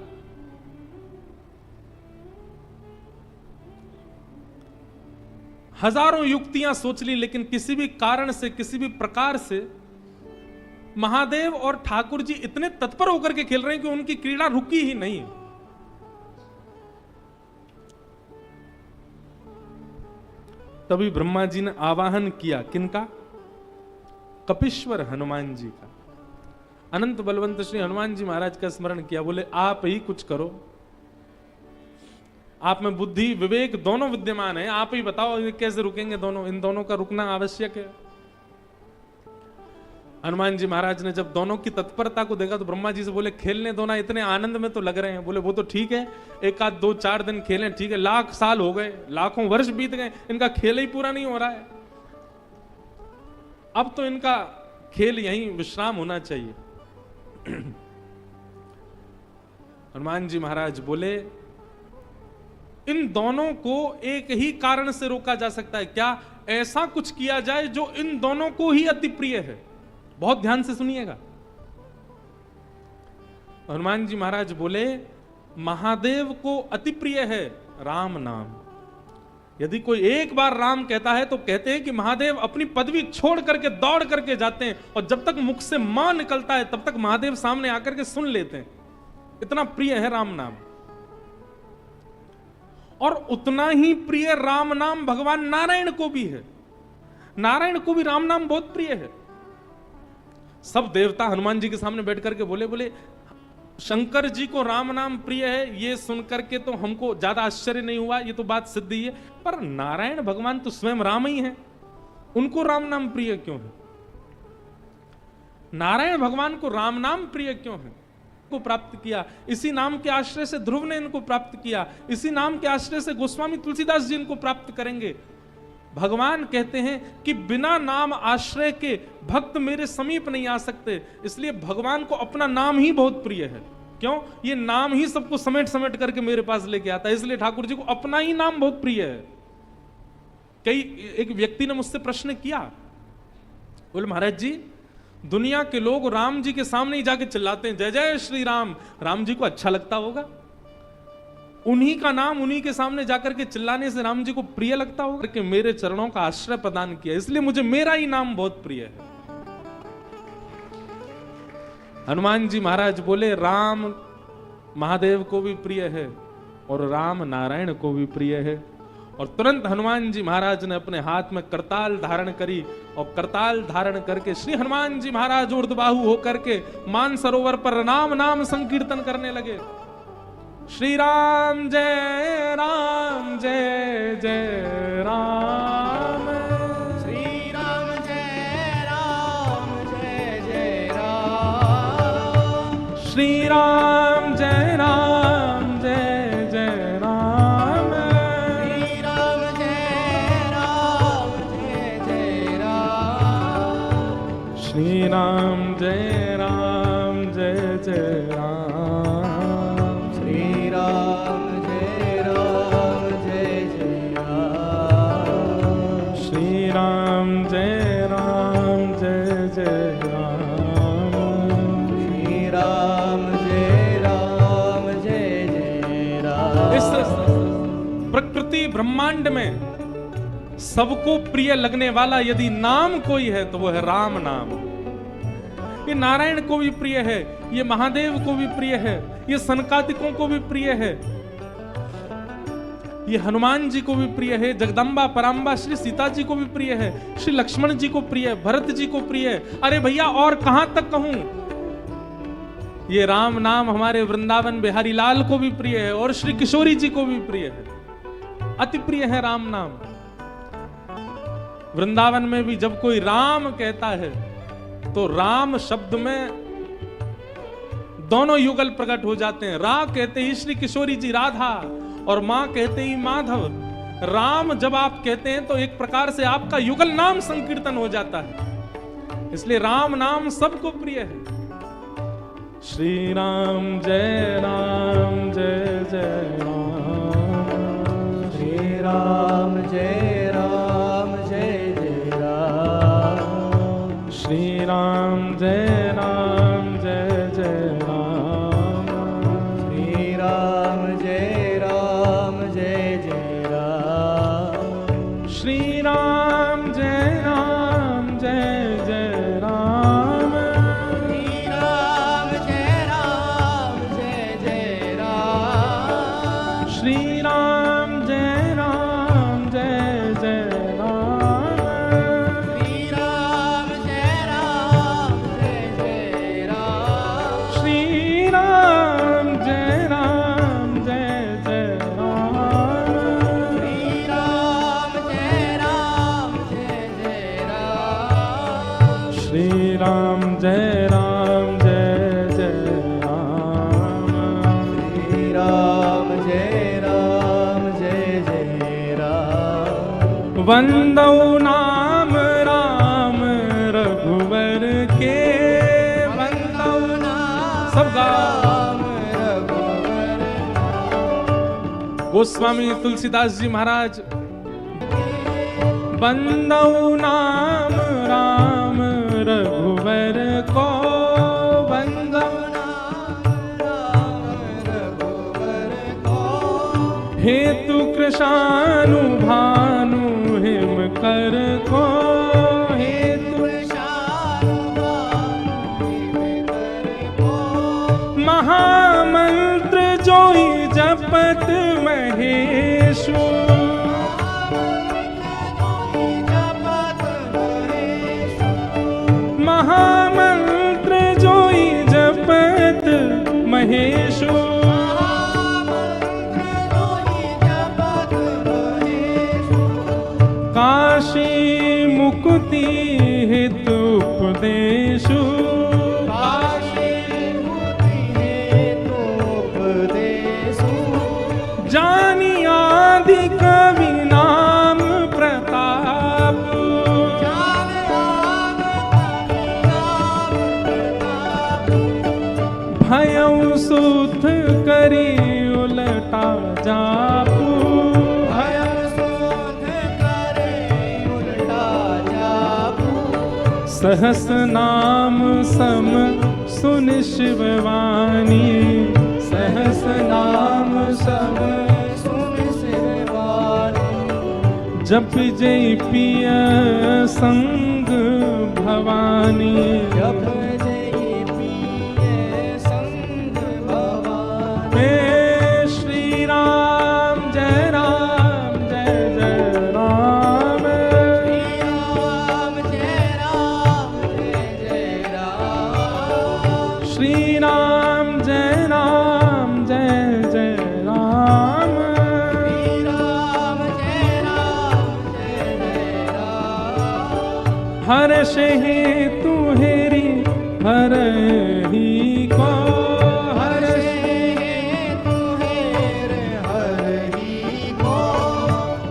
हजारों युक्तियां सोच ली, लेकिन किसी भी कारण से, किसी भी प्रकार से महादेव और ठाकुर जी इतने तत्पर होकर के खेल रहे हैं कि उनकी क्रीड़ा रुकी ही नहीं। तभी ब्रह्मा जी ने आवाहन किया, किनका? कपीश्वर हनुमान जी का। अनंत बलवंत श्री हनुमान जी महाराज का स्मरण किया। बोले आप ही कुछ करो, आप में बुद्धि विवेक दोनों विद्यमान है, आप ही बताओ ये कैसे रुकेंगे दोनों, इन दोनों का रुकना आवश्यक है। हनुमान जी महाराज ने जब दोनों की तत्परता को देखा तो ब्रह्मा जी से बोले खेलने दो ना, इतने आनंद में तो लग रहे हैं। बोले वो तो ठीक है, एक आध दो चार दिन खेलें, ठीक है, लाख साल हो गए, लाखों वर्ष बीत गए, इनका खेल ही पूरा नहीं हो रहा है, अब तो इनका खेल यहीं विश्राम होना चाहिए। हनुमान जी महाराज बोले इन दोनों को एक ही कारण से रोका जा सकता है। क्या? ऐसा कुछ किया जाए जो इन दोनों को ही अति प्रिय है। बहुत ध्यान से सुनिएगा। हनुमान जी महाराज बोले महादेव को अति प्रिय है राम नाम। यदि कोई एक बार राम कहता है तो कहते हैं कि महादेव अपनी पदवी छोड़ करके दौड़ करके जाते हैं, और जब तक मुख से मां निकलता है तब तक महादेव सामने आकर के सुन लेते हैं। इतना प्रिय है राम नाम। और उतना ही प्रिय राम नाम भगवान नारायण को भी है। नारायण को भी राम नाम बहुत प्रिय है। सब देवता हनुमान जी के सामने बैठ करके बोले शंकर जी को राम नाम प्रिय है, ये सुनकर के तो हमको ज्यादा आश्चर्य नहीं हुआ, ये तो बात सिद्ध ही है, पर नारायण भगवान तो स्वयं राम ही है, उनको राम नाम प्रिय क्यों है? नारायण भगवान को राम नाम प्रिय क्यों है? को प्राप्त किया, इसी नाम के आश्रय से ध्रुव ने इनको प्राप्त किया, इसी नाम के आश्रय से गोस्वामी तुलसीदास जी इनको प्राप्त करेंगे। भगवान कहते हैं कि बिना नाम आश्रय के भक्त मेरे समीप नहीं आ सकते, इसलिए भगवान को अपना नाम ही बहुत प्रिय है। क्यों? ये नाम ही सबको समेट समेट करके मेरे पास लेके आता है, इसलिए ठाकुर जी को अपना ही नाम बहुत प्रिय है। एक व्यक्ति ने मुझसे प्रश्न किया, बोले महाराज जी दुनिया के लोग राम जी के सामने ही जाके चिल्लाते हैं जय जय श्री राम, राम जी को अच्छा लगता होगा? उन्हीं का नाम उन्हीं के सामने जाकर के चिल्लाने से राम जी को प्रिय लगता होगा? कि मेरे चरणों का आश्रय प्रदान किया, इसलिए मुझे मेरा ही नाम बहुत प्रिय है। हनुमान जी महाराज बोले राम महादेव को भी प्रिय है और राम नारायण को भी प्रिय है। और तुरंत हनुमान जी महाराज ने अपने हाथ में करताल धारण करी, और करताल धारण करके श्री हनुमान जी महाराज ऊर्ध्वबाहु होकर के मानसरोवर पर राम नाम संकीर्तन करने लगे। श्री राम जय राम जय जय राम, श्री राम जय राम जय जय राम, श्री राम जय राम जय जय राम, श्री राम जय राम जय जय राम, श्री राम जय राम जय जय राम, श्री राम जय राम जय जय राम, श्री राम जय राम जय जय राम, श्री राम जय राम जय जय राम। इस प्रकृति ब्रह्मांड में सबको प्रिय लगने वाला यदि नाम कोई है तो वो है राम नाम। ये नारायण को भी प्रिय है, ये महादेव को भी प्रिय है, ये सनकादिकों को भी प्रिय है। ये हनुमान जी को भी प्रिय है, जगदम्बा पराम्बा श्री सीता जी को भी प्रिय है, श्री लक्ष्मण जी को प्रिय है, भरत जी को प्रिय है। अरे भैया और कहां तक कहूं, ये राम नाम हमारे वृंदावन बिहारी लाल को भी प्रिय है और श्री किशोरी जी को भी प्रिय है, अति प्रिय है राम नाम। वृंदावन में भी जब कोई राम कहता है तो राम शब्द में दोनों युगल प्रकट हो जाते हैं। रा कहते ही श्री किशोरी जी राधा और मां कहते ही माधव। राम जब आप कहते हैं तो एक प्रकार से आपका युगल नाम संकीर्तन हो जाता है, इसलिए राम नाम सबको प्रिय है। श्री राम जय जय राम, श्री राम जय जय राम, श्री राम जय जय राम, श्री राम जय जय राम, श्री राम जय जय राम, श्री राम जय जय राम, श्री राम जय जय राम, श्री राम जय जय राम, श्री राम जय जय राम, श्री राम जय जय राम, श्री राम जय जय राम, श्री राम जय जय राम, वंदौ नाम राम रघुवर के, वंदौ नाम सबका राम रघुवर गोस्वामी तुलसीदास जी महाराज, वंदौ नाम राम रघुवर को, वंदौ हेतु कृशानु भानु हिम कर को, हेतु महामंत्र जोई जपत महेशु, महामंत्र जोई जपत महेशु, काशी मुक्ति हेतु उपदेशु, जानी आदि कवि नाम प्रताप, भयउ सुध करी उलटा जापू, सहस नाम सम सुन शिववाणी, सहस नाम सम सुन शिववाणी, जप जय पिय संग भवानी, जप जय पिय संग भवानी, हे श्री राम जय जय राम, श्री राम जय जय राम, श्री राम जय जय राम, श्री राम जय जय राम, हर्ष हेतु हेरी हरहि को, हर्ष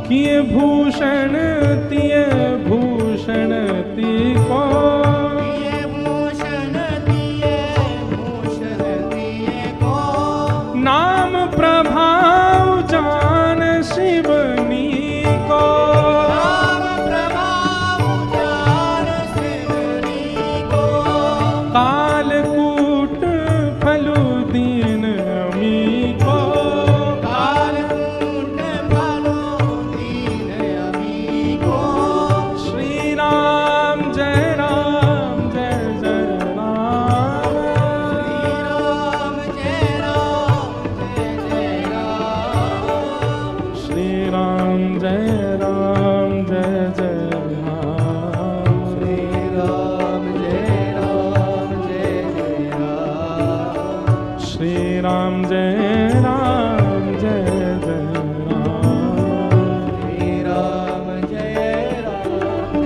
किए भूषण तिय भूषण ती को, नाम प्रभाव जान शिवनी को, कालकूट फलु दीन अमी को, श्री राम जय श्री राम जय जय राम। श्री राम जय जय राम। श्री राम जय राम। श्री राम जय राम।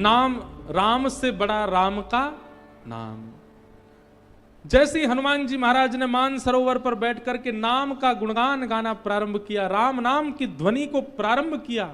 नाम राम से बड़ा राम का नाम। जैसे ही हनुमान जी महाराज ने मानसरोवर पर बैठ करके नाम का गुणगान गाना प्रारंभ किया, राम नाम की ध्वनि को प्रारंभ किया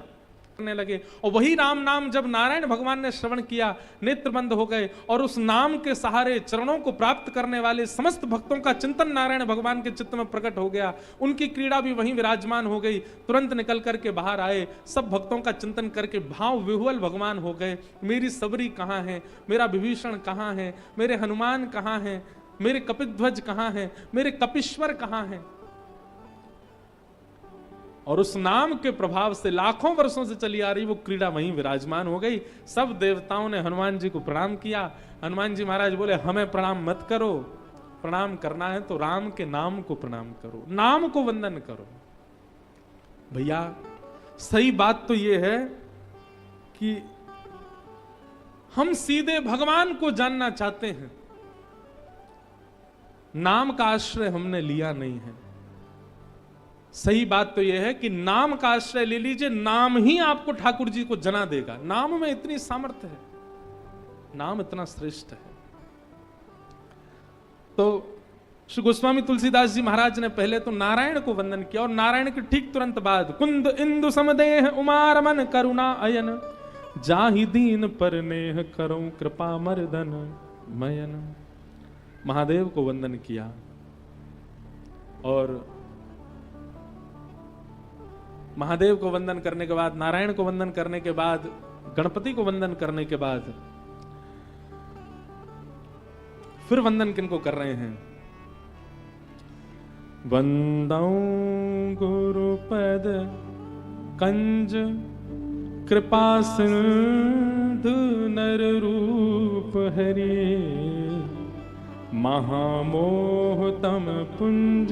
करने लगे, और वही राम नाम जब नारायण भगवान ने श्रवण किया, नेत्र बंद हो गए, और उस नाम के सहारे चरणों को प्राप्त करने वाले समस्त भक्तों का चिंतन नारायण भगवान के चित्त में प्रकट हो गया। उनकी क्रीड़ा भी वहीं विराजमान हो गई। तुरंत निकल करके बाहर आए, सब भक्तों का चिंतन करके भाव विह्वल भगवान हो गए। मेरी सबरी कहाँ है, मेरा विभीषण कहाँ है, मेरे हनुमान कहाँ है, मेरे कपिध्वज कहाँ हैं, मेरे कपीश्वर कहाँ हैं। और उस नाम के प्रभाव से लाखों वर्षों से चली आ रही वो क्रीड़ा वहीं विराजमान हो गई। सब देवताओं ने हनुमान जी को प्रणाम किया। हनुमान जी महाराज बोले, हमें प्रणाम मत करो, प्रणाम करना है तो राम के नाम को प्रणाम करो, नाम को वंदन करो। भैया सही बात तो ये है कि हम सीधे भगवान को जानना चाहते हैं, नाम का आश्रय हमने लिया नहीं है। सही बात तो यह है कि नाम का आश्रय ले लीजिए, नाम ही आपको ठाकुर जी को जना देगा। नाम में इतनी सामर्थ्य है, नाम इतना श्रेष्ठ है। तो श्री गोस्वामी तुलसीदास जी महाराज ने पहले तो नारायण को वंदन किया, और नारायण के ठीक तुरंत बाद कुंद इंदु समदेह उमार मन करुणा अयन, जाहि दीन पर नेह करूं कृपा मर्दन मयन। महादेव को वंदन किया, और महादेव को वंदन करने के बाद, नारायण को वंदन करने के बाद, गणपति को वंदन करने के बाद फिर वंदन किनको कर रहे हैं? वंदौ गुरुपद कंज कृपा सिंधु नर रूप हरि, महामोहतम पुंज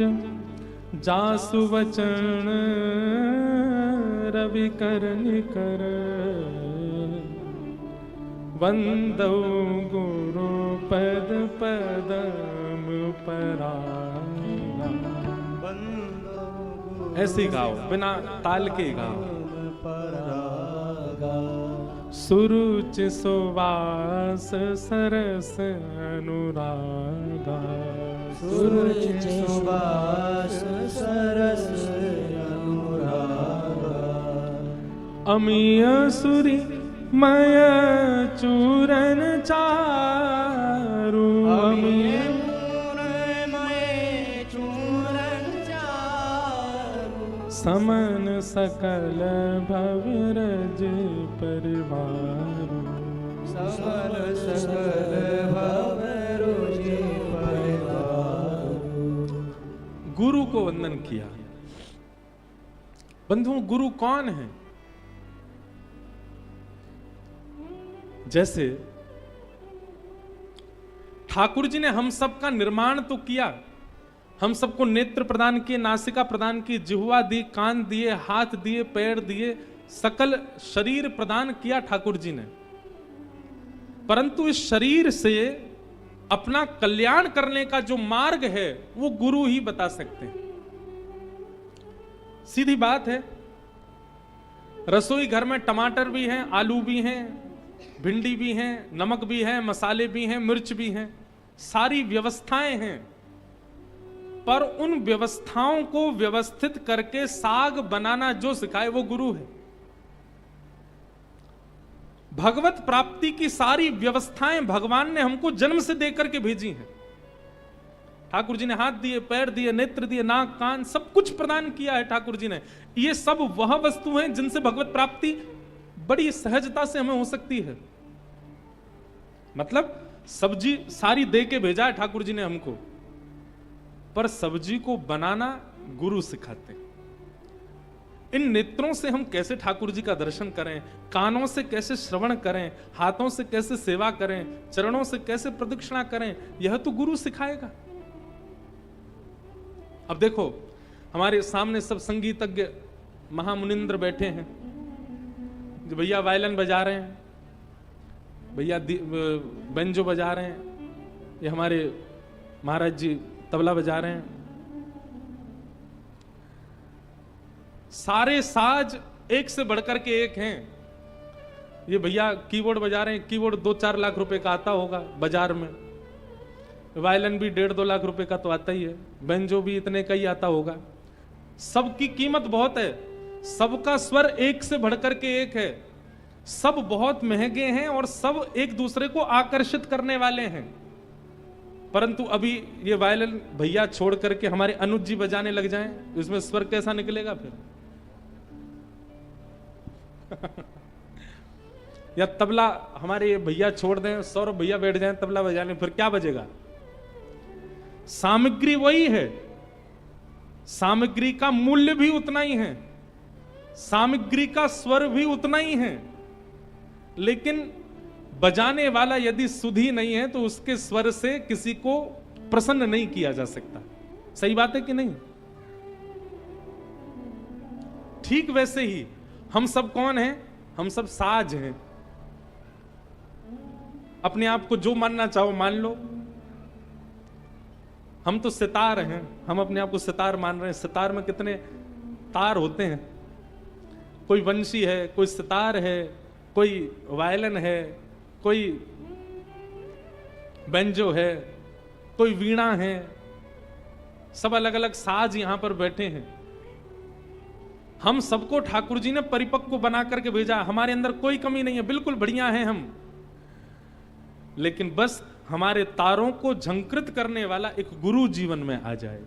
जासु वचन रवि कर निकर, वंदौ गुरु पद पदम परागा। ऐसे गाओ, बिना ताल के गाओ। सुरुचि सुवास सरस अनुरागा, सुरुचि सुवास सरस अनुरागा, अमीय सुरी मय चूरन चारु, अमीय मय चूरन चारु, समन सकल भवरज परिवार, समन सकल भवरज परिवार। गुरु को वंदन किया। बंधुओं, गुरु कौन है? जैसे ठाकुर जी ने हम सब का निर्माण तो किया, हम सबको नेत्र प्रदान किए, नासिका प्रदान की, जिह्वा दी, कान दिए, हाथ दिए, पैर दिए, सकल शरीर प्रदान किया ठाकुर जी ने। परंतु इस शरीर से अपना कल्याण करने का जो मार्ग है वो गुरु ही बता सकते हैं। सीधी बात है, रसोई घर में टमाटर भी हैं, आलू भी हैं, भिंडी भी हैं, नमक भी है, मसाले भी हैं, मिर्च भी हैं, सारी व्यवस्थाएं हैं, पर उन व्यवस्थाओं को व्यवस्थित करके साग बनाना जो सिखाए वो गुरु है। भगवत प्राप्ति की सारी व्यवस्थाएं भगवान ने हमको जन्म से देकर के भेजी हैं। ठाकुर जी ने हाथ दिए, पैर दिए, नेत्र दिए, नाक कान सब कुछ प्रदान किया है ठाकुर जी ने। ये सब वह वस्तु हैं जिनसे भगवत प्राप्ति बड़ी सहजता से हमें हो सकती है। मतलब सब्जी सारी दे के भेजा है ठाकुर जी ने हमको, पर सब्जी को बनाना गुरु सिखाते हैं। इन नेत्रों से हम कैसे ठाकुर जी का दर्शन करें, कानों से कैसे श्रवण करें, हाथों से कैसे सेवा करें, चरणों से कैसे प्रदक्षिणा करें, यह तो गुरु सिखाएगा। अब देखो हमारे सामने सब संगीतज्ञ महामुनिंद्र बैठे हैं, जो भैया वायलिन बजा रहे हैं, भैया बेंजो बजा रहे हैं, ये हमारे महाराज जी तबला बजा रहे हैं। सारे साज एक से बढ़कर के एक हैं। ये भैया कीबोर्ड बजा रहे हैं, कीबोर्ड 2-4 लाख रुपए का आता होगा बाजार में। वायलिन भी 1.5-2 लाख रुपए का तो आता ही है, बेंजो भी इतने का ही आता होगा। सबकी कीमत बहुत है, सबका स्वर एक से बढ़कर के एक है, सब बहुत महंगे हैं और सब एक दूसरे को आकर्षित करने वाले हैं। परंतु अभी ये वायलिन भैया छोड़ करके हमारे अनुज जी बजाने लग जाएं, इसमें स्वर कैसा निकलेगा फिर? या तबला हमारे ये भैया छोड़ दें, सौरभ भैया बैठ जाएं तबला बजाने, फिर क्या बजेगा? सामग्री वही है, सामग्री का मूल्य भी उतना ही है, सामग्री का स्वर भी उतना ही है, लेकिन बजाने वाला यदि सुधी नहीं है तो उसके स्वर से किसी को प्रसन्न नहीं किया जा सकता। सही बात है कि नहीं? ठीक वैसे ही हम सब कौन हैं? हम सब साज हैं। अपने आप को जो मानना चाहो मान लो। हम तो सितार हैं, हम अपने आप को सितार मान रहे हैं। सितार में कितने तार होते हैं? कोई वंशी है, कोई सितार है, कोई वायलिन है, कोई बेंजो है, कोई वीणा है, सब अलग अलग साज यहां पर बैठे हैं। हम सबको ठाकुर जी ने परिपक्व बना करके भेजा। हमारे अंदर कोई कमी नहीं है, बिल्कुल बढ़िया हैं हम, लेकिन बस हमारे तारों को झंकृत करने वाला एक गुरु जीवन में आ जाए।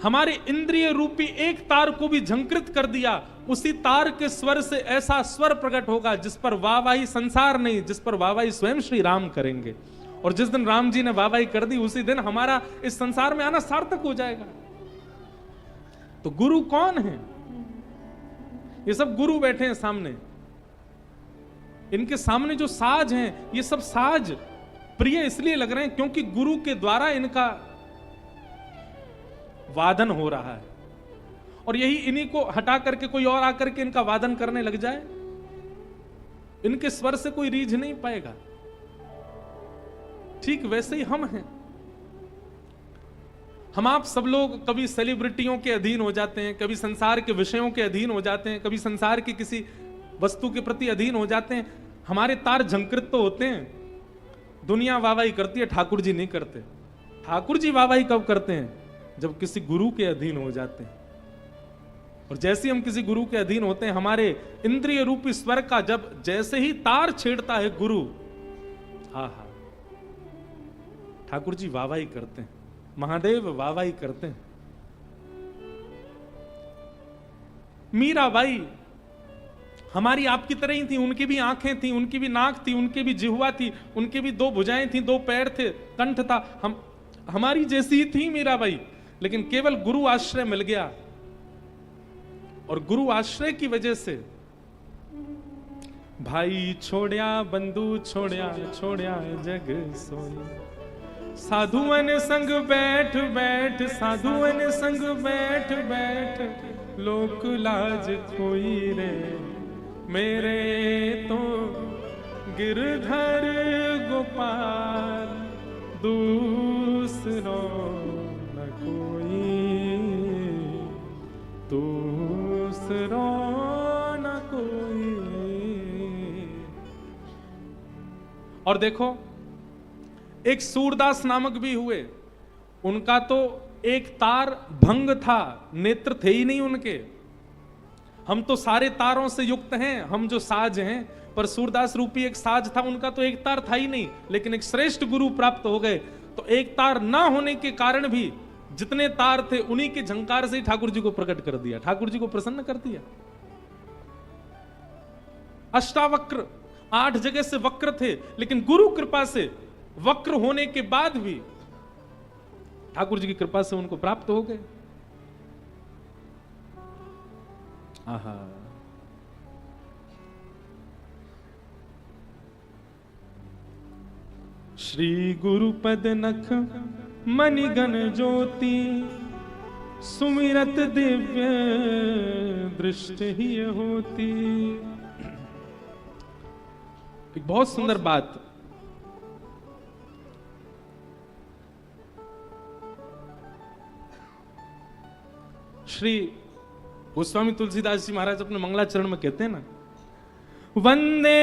हमारे इंद्रिय रूपी एक तार को भी झंकृत कर दिया, उसी तार के स्वर से ऐसा स्वर प्रकट होगा जिस पर वाहवाही संसार नहीं, जिस पर वाहवाही स्वयं श्री राम करेंगे। और जिस दिन राम जी ने वाहवाही कर दी उसी दिन हमारा इस संसार में आना सार्थक हो जाएगा। तो गुरु कौन है? ये सब गुरु बैठे हैं सामने। इनके सामने जो साज हैं, ये सब साज प्रिय इसलिए लग रहे हैं क्योंकि गुरु के द्वारा इनका वादन हो रहा है। और यही इन्हीं को हटा करके कोई और आकर के इनका वादन करने लग जाए, इनके स्वर से कोई रीझ नहीं पाएगा। ठीक वैसे ही हम हैं। हम आप सब लोग कभी सेलिब्रिटियों के अधीन हो जाते हैं, कभी संसार के विषयों के अधीन हो जाते हैं, कभी संसार की किसी वस्तु के प्रति अधीन हो जाते हैं। हमारे तार झंकृत तो होते हैं, दुनिया वाहवाही करती है, ठाकुर जी नहीं करते। ठाकुर जी वाहवाही कब करते हैं? जब किसी गुरु के अधीन हो जाते हैं। और जैसे ही हम किसी गुरु के अधीन होते हैं, हमारे इंद्रिय रूपी स्वर का जब जैसे ही तार छेड़ता है गुरु, हा हा, ठाकुर जी वाहवाही करते हैं, महादेव वाहवाही करते हैं। मीराबाई हमारी आपकी तरह ही थी, उनकी भी आंखें थी, उनकी भी नाक थी, उनकी भी जिह्वा थी, उनकी भी 2 भुजाएं थी, 2 पैर थे, कंठ था। हमारी जैसी ही थी मीराबाई, लेकिन केवल गुरु आश्रय मिल गया। और गुरु आश्रय की वजह से भाई छोड़िया बंधु छोड़िया छोड़िया जग सोई, साधुअन संग बैठ बैठ, साधुअन संग बैठ बैठ, लोक लाज कोई रे, मेरे तो गिरधर गोपाल, दूसरो न कोई, दूसरो न कोई। और देखो एक सूरदास नामक भी हुए, उनका तो एक तार भंग था, नेत्र थे ही नहीं उनके। हम तो सारे तारों से युक्त हैं, हम जो साज हैं, पर सूरदास रूपी एक साज था, उनका तो एक तार था ही नहीं। लेकिन एक श्रेष्ठ गुरु प्राप्त हो गए तो एक तार ना होने के कारण भी जितने तार थे उन्हीं के झंकार से ही ठाकुर जी को प्रकट कर दिया, ठाकुर जी को प्रसन्न कर दिया। अष्टावक्र 8 जगह से वक्र थे, लेकिन गुरु कृपा से वक्र होने के बाद भी ठाकुर जी की कृपा से उनको प्राप्त हो गए। आहा, श्री गुरु पद नख मणिगण ज्योति सुमिरत दिव्य दृष्टि ही होती। एक बहुत सुंदर बात, श्री गोस्वामी तुलसीदास जी महाराज अपने मंगलाचरण में कहते हैं ना, वंदे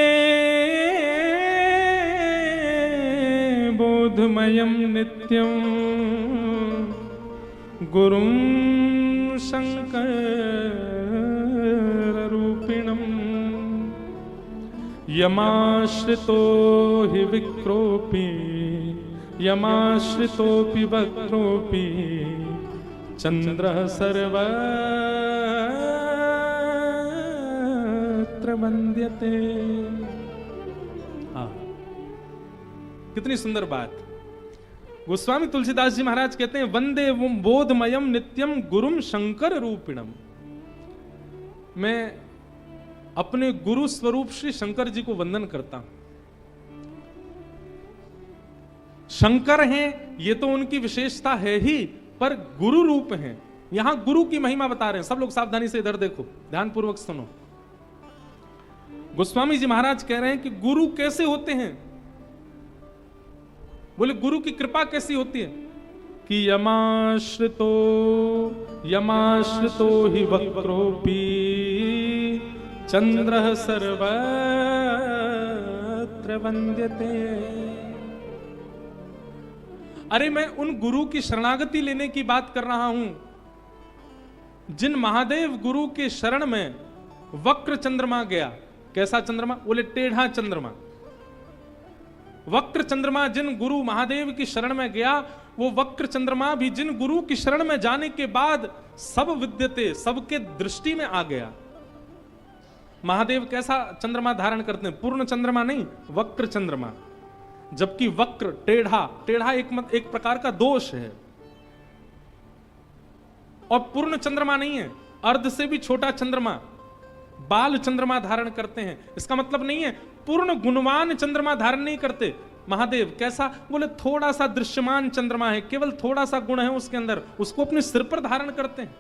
बोधमयम नित्यम गुरुं शंकर रूपिणम यमाश्रितो हि विक्रोपी यमाश्रितोपि वक्रोपी चंद्रः सर्वत्र वन्द्यते। कितनी सुंदर बात। गोस्वामी तुलसीदास जी महाराज कहते हैं, वंदे बोधमयम नित्यम गुरुम शंकर रूपिणम। मैं अपने गुरु स्वरूप श्री शंकर जी को वंदन करता हूं। शंकर हैं, ये तो उनकी विशेषता है ही, पर गुरु रूप हैं। यहां गुरु की महिमा बता रहे हैं। सब लोग सावधानी से इधर देखो, ध्यान पूर्वक सुनो। गोस्वामी जी महाराज कह रहे हैं कि गुरु कैसे होते हैं। बोले गुरु की कृपा कैसी होती है कि यमाश्रितो ही वक्रोपी चंद्रः सर्वत्र वन्द्यते। अरे मैं उन गुरु की शरणागति लेने की बात कर रहा हूं जिन महादेव गुरु के शरण में वक्र चंद्रमा गया। कैसा चंद्रमा? बोले टेढ़ा चंद्रमा। वक्र चंद्रमा जिन गुरु महादेव की शरण में गया, वो वक्र चंद्रमा भी जिन गुरु की शरण में जाने के बाद सब विद्यते, सबके दृष्टि में आ गया। महादेव कैसा चंद्रमा धारण करते हैं? पूर्ण चंद्रमा नहीं, वक्र चंद्रमा। जबकि वक्र टेढ़ा एक प्रकार का दोष है, और पूर्ण चंद्रमा नहीं है, अर्ध से भी छोटा चंद्रमा, बाल चंद्रमा धारण करते हैं। इसका मतलब नहीं है पूर्ण गुणवान चंद्रमा धारण नहीं करते महादेव। कैसा? बोले थोड़ा सा दृश्यमान चंद्रमा है, केवल थोड़ा सा गुण है उसके अंदर, उसको अपने सिर पर धारण करते हैं।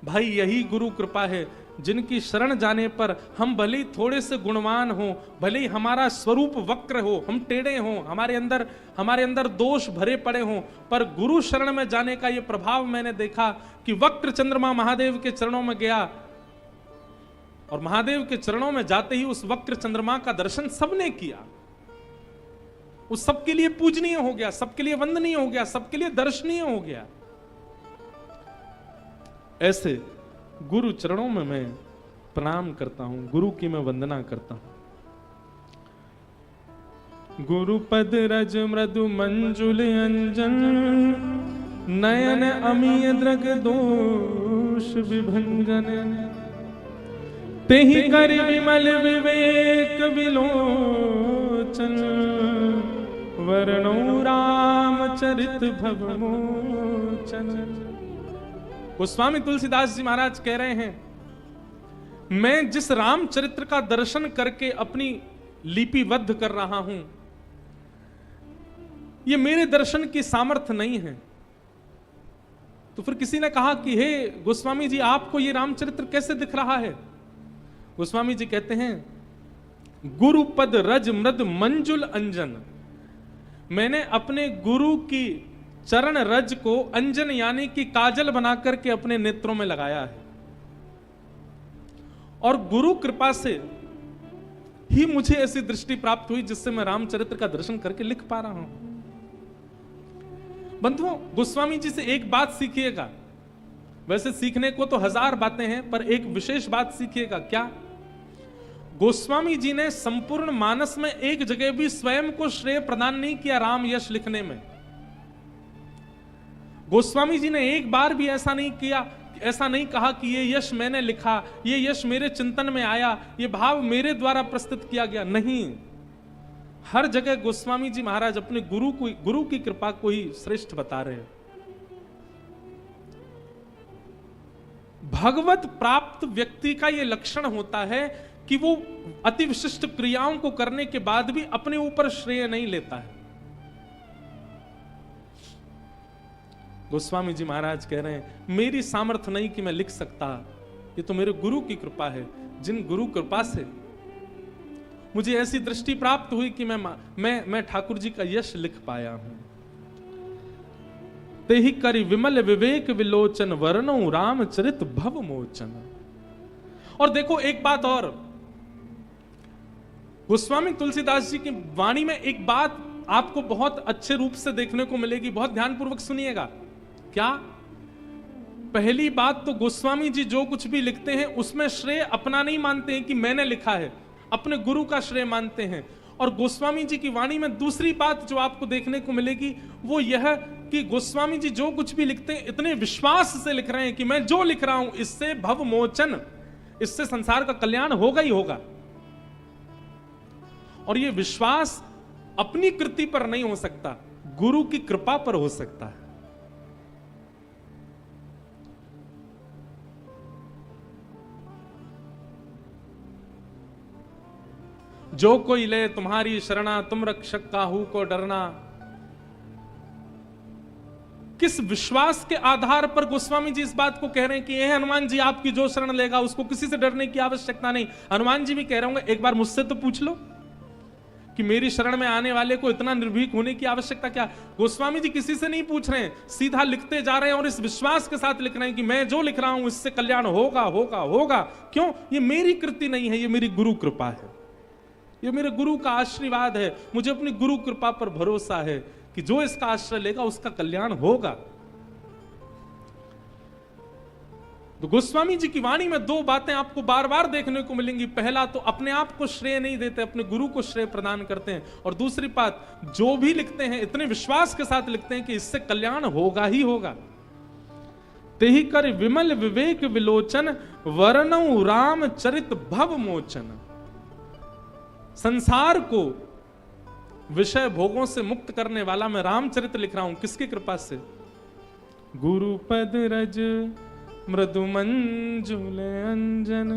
भाई यही गुरु कृपा है, जिनकी शरण जाने पर हम भले ही थोड़े से गुणवान हो, भले ही हमारा स्वरूप वक्र हो, हम टेढ़े हो, हमारे अंदर दोष भरे पड़े हो, पर गुरु शरण में जाने का यह प्रभाव मैंने देखा कि वक्र चंद्रमा महादेव के चरणों में गया, और महादेव के चरणों में जाते ही उस वक्र चंद्रमा का दर्शन सबने किया। उस सबके लिए पूजनीय हो गया, सबके लिए वंदनीय हो गया, सबके लिए दर्शनीय हो गया। ऐसे गुरु चरणों में मैं प्रणाम करता हूं, गुरु की मैं वंदना करता हूं। गुरु पद रज मृदु मंजुल अंजन नयन अमीय द्रग दोष विभंजन तेहि कर विमल विवेक विलोचन वर्णो रामचरित भवमोचन। गोस्वामी तुलसीदास जी महाराज कह रहे हैं, मैं जिस रामचरित्र का दर्शन करके अपनी लिपिबद्ध कर रहा हूं, ये मेरे दर्शन की सामर्थ्य नहीं है। तो फिर किसी ने कहा कि हे गोस्वामी जी, आपको ये रामचरित्र कैसे दिख रहा है? गोस्वामी जी कहते हैं, गुरुपद रज मृद मंजुल अंजन। मैंने अपने गुरु की चरण रज को अंजन यानी कि काजल बनाकर के अपने नेत्रों में लगाया है, और गुरु कृपा से ही मुझे ऐसी दृष्टि प्राप्त हुई जिससे मैं रामचरित्र का दर्शन करके लिख पा रहा हूं। बंधुओं, गोस्वामी जी से एक बात सीखिएगा। वैसे सीखने को तो हजार बातें हैं, पर एक विशेष बात सीखिएगा। क्या? गोस्वामी जी ने संपूर्ण मानस में एक जगह भी स्वयं को श्रेय प्रदान नहीं किया राम यश लिखने में। गोस्वामी जी ने एक बार भी ऐसा नहीं कहा कि ये यश मैंने लिखा, ये यश मेरे चिंतन में आया, ये भाव मेरे द्वारा प्रस्तुत किया गया। नहीं, हर जगह गोस्वामी जी महाराज अपने गुरु की कृपा को ही श्रेष्ठ बता रहे हैं। भगवत प्राप्त व्यक्ति का यह लक्षण होता है कि वो अति विशिष्ट क्रियाओं को करने के बाद भी अपने ऊपर श्रेय नहीं लेता है। गोस्वामी जी महाराज कह रहे हैं, मेरी सामर्थ्य नहीं कि मैं लिख सकता, ये तो मेरे गुरु की कृपा है। जिन गुरु कृपा से मुझे ऐसी दृष्टि प्राप्त हुई कि मैं ठाकुर जी का यश लिख पाया हूं। ते ही करि विमल विवेक विलोचन, वर्णो रामचरित भव मोचन। और देखो एक बात और, गोस्वामी तुलसीदास जी की वाणी में एक बात आपको बहुत अच्छे रूप से देखने को मिलेगी, बहुत ध्यानपूर्वक सुनिएगा। क्या? पहली बात तो गोस्वामी जी जो कुछ भी लिखते हैं उसमें श्रेय अपना नहीं मानते हैं कि मैंने लिखा है, अपने गुरु का श्रेय मानते हैं। और गोस्वामी जी की वाणी में दूसरी बात जो आपको देखने को मिलेगी वो यह कि गोस्वामी जी जो कुछ भी लिखते हैं इतने विश्वास से लिख रहे हैं कि मैं जो लिख रहा हूं इससे भव मोचन, इससे संसार का कल्याण होगा ही होगा। और ये विश्वास अपनी कृति पर नहीं हो सकता, गुरु की कृपा पर हो सकता है। जो कोई ले तुम्हारी शरणा, तुम रक्षक काहू को डरना। किस विश्वास के आधार पर गोस्वामी जी इस बात को कह रहे हैं कि हनुमान जी आपकी जो शरण लेगा उसको किसी से डरने की आवश्यकता नहीं। हनुमान जी भी कह रहे होंगे एक बार मुझसे तो पूछ लो कि मेरी शरण में आने वाले को इतना निर्भीक होने की आवश्यकता क्या। गोस्वामी जी किसी से नहीं पूछ रहे हैं, सीधा लिखते जा रहे हैं और इस विश्वास के साथ लिख रहे हैं कि मैं जो लिख रहा हूं इससे कल्याण होगा होगा होगा। क्यों? ये मेरी कृति नहीं है, ये मेरी गुरु कृपा है, ये मेरे गुरु का आशीर्वाद है। मुझे अपनी गुरु कृपा पर भरोसा है कि जो इसका आश्रय लेगा उसका कल्याण होगा। तो गोस्वामी जी की वाणी में दो बातें आपको बार बार देखने को मिलेंगी। पहला तो अपने आप को श्रेय नहीं देते, अपने गुरु को श्रेय प्रदान करते हैं। और दूसरी बात, जो भी लिखते हैं इतने विश्वास के साथ लिखते हैं कि इससे कल्याण होगा ही होगा। तेहि कर विमल विवेक विलोचन, वर्णौ रामचरित भव मोचन। संसार को विषय भोगों से मुक्त करने वाला मैं रामचरित लिख रहा हूं, किसकी कृपा से? गुरु पद रज मृदु मंजुल अंजन,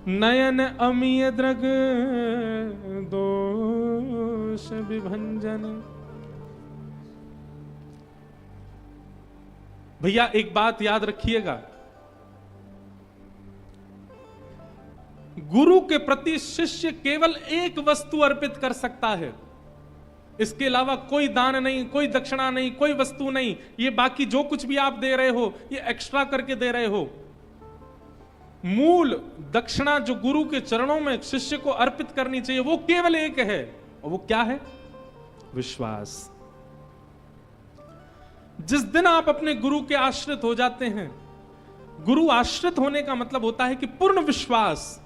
नयन अमीय द्रग दोष विभंजन। भैया एक बात याद रखिएगा, गुरु के प्रति शिष्य केवल एक वस्तु अर्पित कर सकता है, इसके अलावा कोई दान नहीं, कोई दक्षिणा नहीं, कोई वस्तु नहीं। ये बाकी जो कुछ भी आप दे रहे हो ये एक्स्ट्रा करके दे रहे हो। मूल दक्षिणा जो गुरु के चरणों में शिष्य को अर्पित करनी चाहिए वो केवल एक है, और वो क्या है? विश्वास। जिस दिन आप अपने गुरु के आश्रित हो जाते हैं, गुरु आश्रित होने का मतलब होता है कि पूर्ण विश्वास,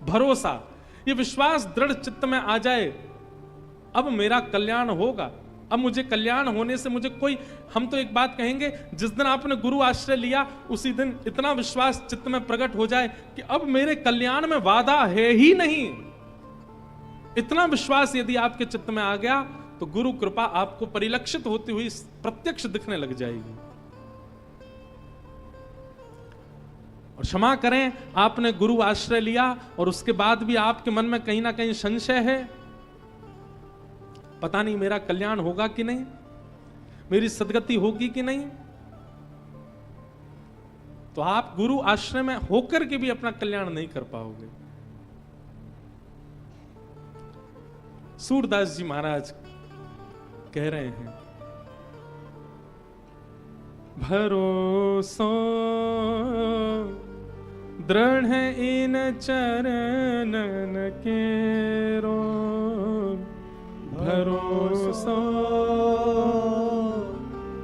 भरोसा, ये विश्वास दृढ़ चित्त में आ जाए, अब मेरा कल्याण होगा, अब मुझे कल्याण होने से मुझे कोई, हम तो एक बात कहेंगे, जिस दिन आपने गुरु आश्रय लिया उसी दिन इतना विश्वास चित्त में प्रकट हो जाए कि अब मेरे कल्याण में वादा है ही नहीं। इतना विश्वास यदि आपके चित्त में आ गया तो गुरु कृपा आपको परिलक्षित होती हुई प्रत्यक्ष दिखने लग जाएगी। और क्षमा करें, आपने गुरु आश्रय लिया और उसके बाद भी आपके मन में कहीं ना कहीं संशय है, पता नहीं मेरा कल्याण होगा कि नहीं, मेरी सदगति होगी कि नहीं, तो आप गुरु आश्रय में होकर के भी अपना कल्याण नहीं कर पाओगे। सूरदास जी महाराज कह रहे हैं, भरोसो दृढ़ इन चरणन केरो, भरोसो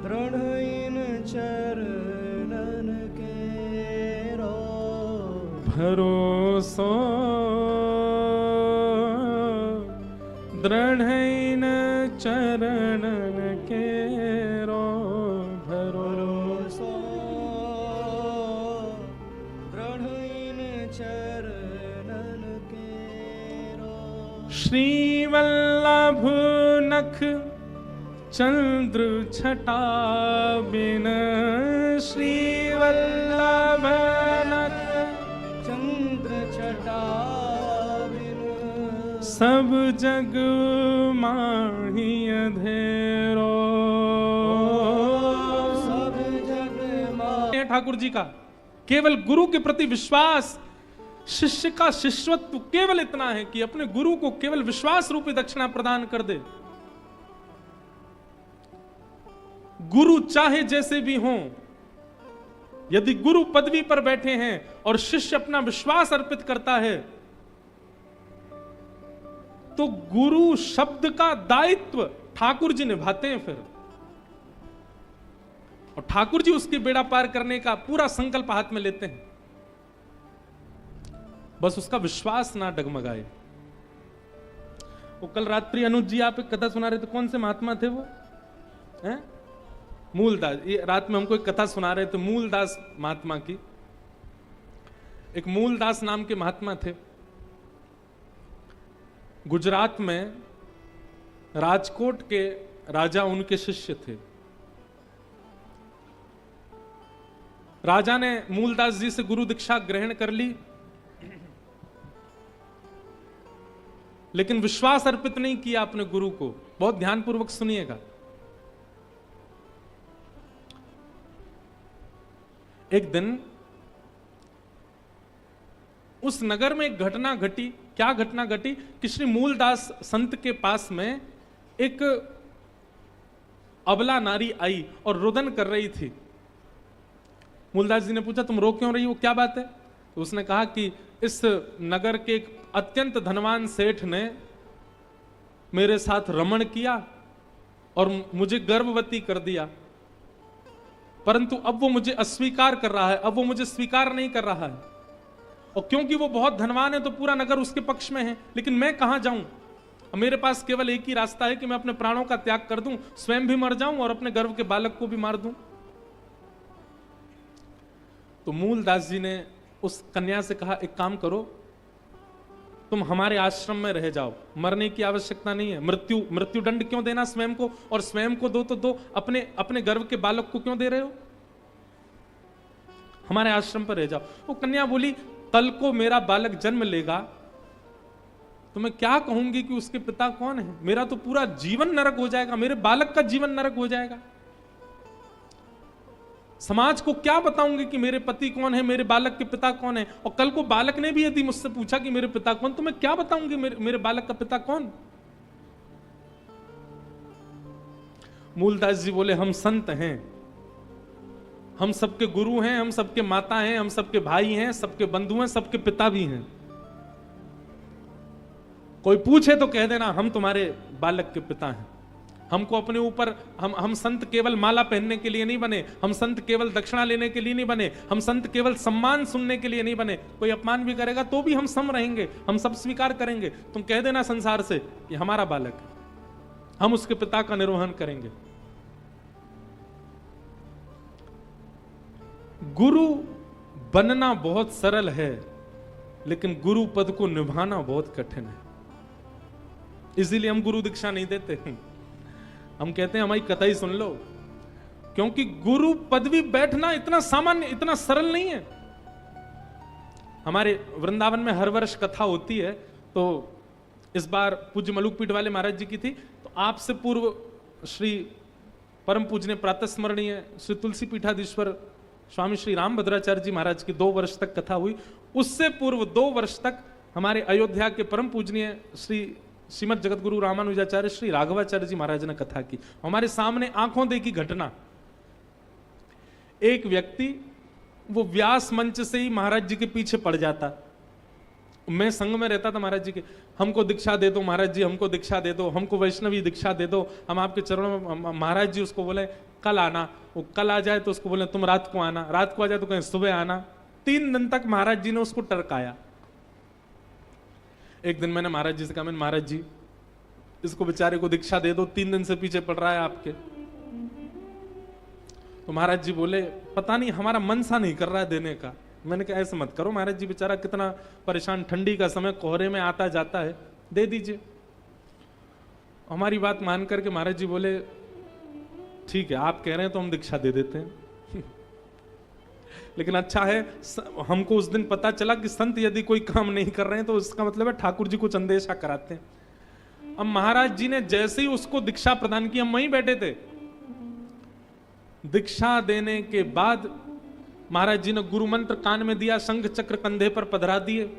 दृढ़ इन चरणन केरो, भरोसो दृढ़ इन चरणन केरो, भरोसो दृढ़ इन चरणन केरो। श्री वल्लभ नख चंद्र छटा बिन, श्री वल्लभ नख चंद्र छटा बिन, सब जग माही अंधेरो, ठाकुर जी का, केवल गुरु के प्रति विश्वास। शिष्य का शिष्यत्व केवल इतना है कि अपने गुरु को केवल विश्वास रूपी दक्षिणा प्रदान कर दे। गुरु चाहे जैसे भी हों, यदि गुरु पदवी पर बैठे हैं और शिष्य अपना विश्वास अर्पित करता है, तो गुरु शब्द का दायित्व ठाकुर जी निभाते हैं फिर, और ठाकुर जी उसके बेड़ा पार करने का पूरा संकल्प हाथ में लेते हैं। बस उसका विश्वास ना डगमगाए। वो कल रात्रि अनुज जी आप एक कथा सुना रहे थे, कौन से महात्मा थे वो? हैं? मूलदास। ये रात में हमको एक कथा सुना रहे थे मूलदास महात्मा की। एक मूलदास नाम के महात्मा थे, गुजरात में राजकोट के राजा उनके शिष्य थे। राजा ने मूलदास जी से गुरु दीक्षा ग्रहण कर ली, लेकिन विश्वास अर्पित नहीं किया अपने गुरु को। बहुत ध्यानपूर्वक सुनिएगा। एक दिन उस नगर में एक घटना घटी। क्या घटना घटी कि श्री मूलदास संत के पास में एक अबला नारी आई और रुदन कर रही थी। मूलदास जी ने पूछा, तुम रो क्यों रही हो, क्या बात है? तो उसने कहा कि इस नगर के एक अत्यंत धनवान सेठ ने मेरे साथ रमण किया और मुझे गर्भवती कर दिया, परंतु अब वो मुझे अस्वीकार कर रहा है, अब वो मुझे स्वीकार नहीं कर रहा है। और क्योंकि वो बहुत धनवान है तो पूरा नगर उसके पक्ष में है, लेकिन मैं कहां जाऊं? मेरे पास केवल एक ही रास्ता है कि मैं अपने प्राणों का त्याग कर दूं, स्वयं भी मर जाऊं और अपने गर्भ के बालक को भी मार दूं। तो मूलदास जी ने उस कन्या से कहा, एक काम करो, तुम हमारे आश्रम में रह जाओ, मरने की आवश्यकता नहीं है। मृत्यु दंड क्यों देना स्वयं को, और स्वयं को दो तो दो, अपने गर्भ के बालक को क्यों दे रहे हो? हमारे आश्रम पर रह जाओ। वो कन्या बोली, कल को मेरा बालक जन्म लेगा तो मैं क्या कहूंगी कि उसके पिता कौन है? मेरा तो पूरा जीवन नरक हो जाएगा, मेरे बालक का जीवन नरक हो जाएगा। समाज को क्या बताऊंगी कि मेरे पति कौन है, मेरे बालक के पिता कौन है? और कल को बालक ने भी यदि मुझसे पूछा कि मेरे पिता कौन, तो मैं क्या बताऊंगी मेरे बालक का पिता कौन? मूलदास जी बोले, हम संत हैं, हम सबके गुरु हैं, हम सबके माता हैं, हम सबके भाई हैं, सबके बंधु हैं, सबके पिता भी हैं। कोई पूछे तो कह देना हम तुम्हारे बालक के पिता हैं। हमको अपने ऊपर, हम संत केवल माला पहनने के लिए नहीं बने, हम संत केवल दक्षिणा लेने के लिए नहीं बने, हम संत केवल सम्मान सुनने के लिए नहीं बने। कोई अपमान भी करेगा तो भी हम सम रहेंगे, हम सब स्वीकार करेंगे। तुम कह देना संसार से कि हमारा बालक है, हम उसके पिता का निर्वहन करेंगे। गुरु बनना बहुत सरल है, लेकिन गुरु पद को निभाना बहुत कठिन है। इसीलिए हम गुरु दीक्षा नहीं देते हैं। हम कहते हैं हमारी कथा ही सुन लो, क्योंकि गुरु पदवी बैठना इतना सामान्य, इतना सरल नहीं है। हमारे वृंदावन में हर वर्ष कथा होती है, तो इस बार पूज्य मलुकपीठ वाले महाराज जी की थी। तो आपसे पूर्व श्री परम पूजनीय प्रातः स्मरणीय श्री तुलसी पीठाधीश्वर स्वामी श्री रामभद्राचार्य जी महाराज की 2 वर्ष तक कथा हुई। उससे पूर्व 2 वर्ष तक हमारे अयोध्या के परम पूजनीय श्री श्रीमद जगत गुरु रामानुजाचार्य श्री राघवाचार्य जी महाराज ने कथा की। हमारे सामने आंखों देखी घटना, एक व्यक्ति वो व्यास मंच से ही महाराज जी के पीछे पड़ जाता। मैं संग में रहता था महाराज जी के, हमको दीक्षा दे दो महाराज जी, हमको दीक्षा दे दो, हमको वैष्णवी दीक्षा दे दो, हम आपके चरणों में। महाराज जी उसको बोले कल आना, वो कल आ जाए तो उसको बोले तुम रात को आना, रात को आ जाए तो कहें सुबह आना। 3 दिन तक महाराज जी ने उसको टरकाया। एक दिन मैंने महाराज जी से कहा, मैंने महाराज जी इसको बेचारे को दीक्षा दे दो, 3 दिन से पीछे पड़ रहा है आपके। तो महाराज जी बोले पता नहीं हमारा मन सा नहीं कर रहा है देने का। मैंने कहा ऐसे मत करो महाराज जी, बेचारा कितना परेशान, ठंडी का समय, कोहरे में आता जाता है, दे दीजिए। हमारी बात मान करके महाराज जी बोले ठीक है आप कह रहे हैं तो हम दीक्षा दे देते हैं। लेकिन अच्छा है हमको उस दिन पता चला कि संत यदि कोई काम नहीं कर रहे हैं तो उसका मतलब है ठाकुर जी कुछ अंदेशा कराते हैं। अब महाराज जी ने जैसे ही उसको दीक्षा प्रदान की, हम वहीं बैठे थे, दीक्षा देने के बाद महाराज जी ने गुरु मंत्र कान में दिया, शंख चक्र कंधे पर पधरा दिए,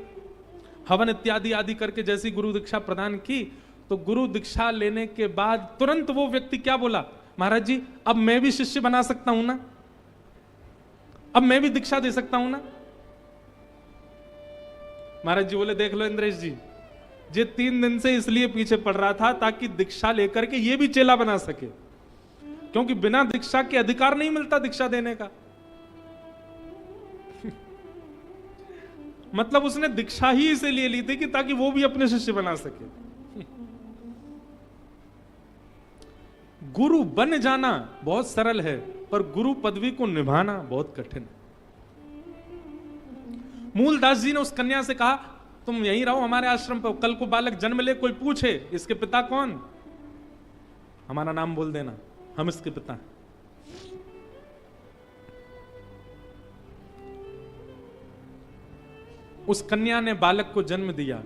हवन इत्यादि आदि करके जैसी गुरु दीक्षा प्रदान की, तो गुरु दीक्षा लेने के बाद तुरंत वो व्यक्ति क्या बोला, महाराज जी अब मैं भी शिष्य बना सकता हूं ना, अब मैं भी दीक्षा दे सकता हूं ना। महाराज जी बोले देख लो इंद्रेश जी, ये 3 दिन से इसलिए पीछे पड़ रहा था ताकि दीक्षा लेकर के ये भी चेला बना सके, क्योंकि बिना दीक्षा के अधिकार नहीं मिलता दीक्षा देने का। मतलब उसने दीक्षा ही इसीलिए ली थी कि ताकि वो भी अपने शिष्य बना सके। गुरु बन जाना बहुत सरल है, पर गुरु पदवी को निभाना बहुत कठिन है। मूलदास जी ने उस कन्या से कहा तुम यहीं रहो हमारे आश्रम पर, कल को बालक जन्म ले, कोई पूछे इसके पिता कौन, हमारा नाम बोल देना, हम इसके पिता हैं। उस कन्या ने बालक को जन्म दिया,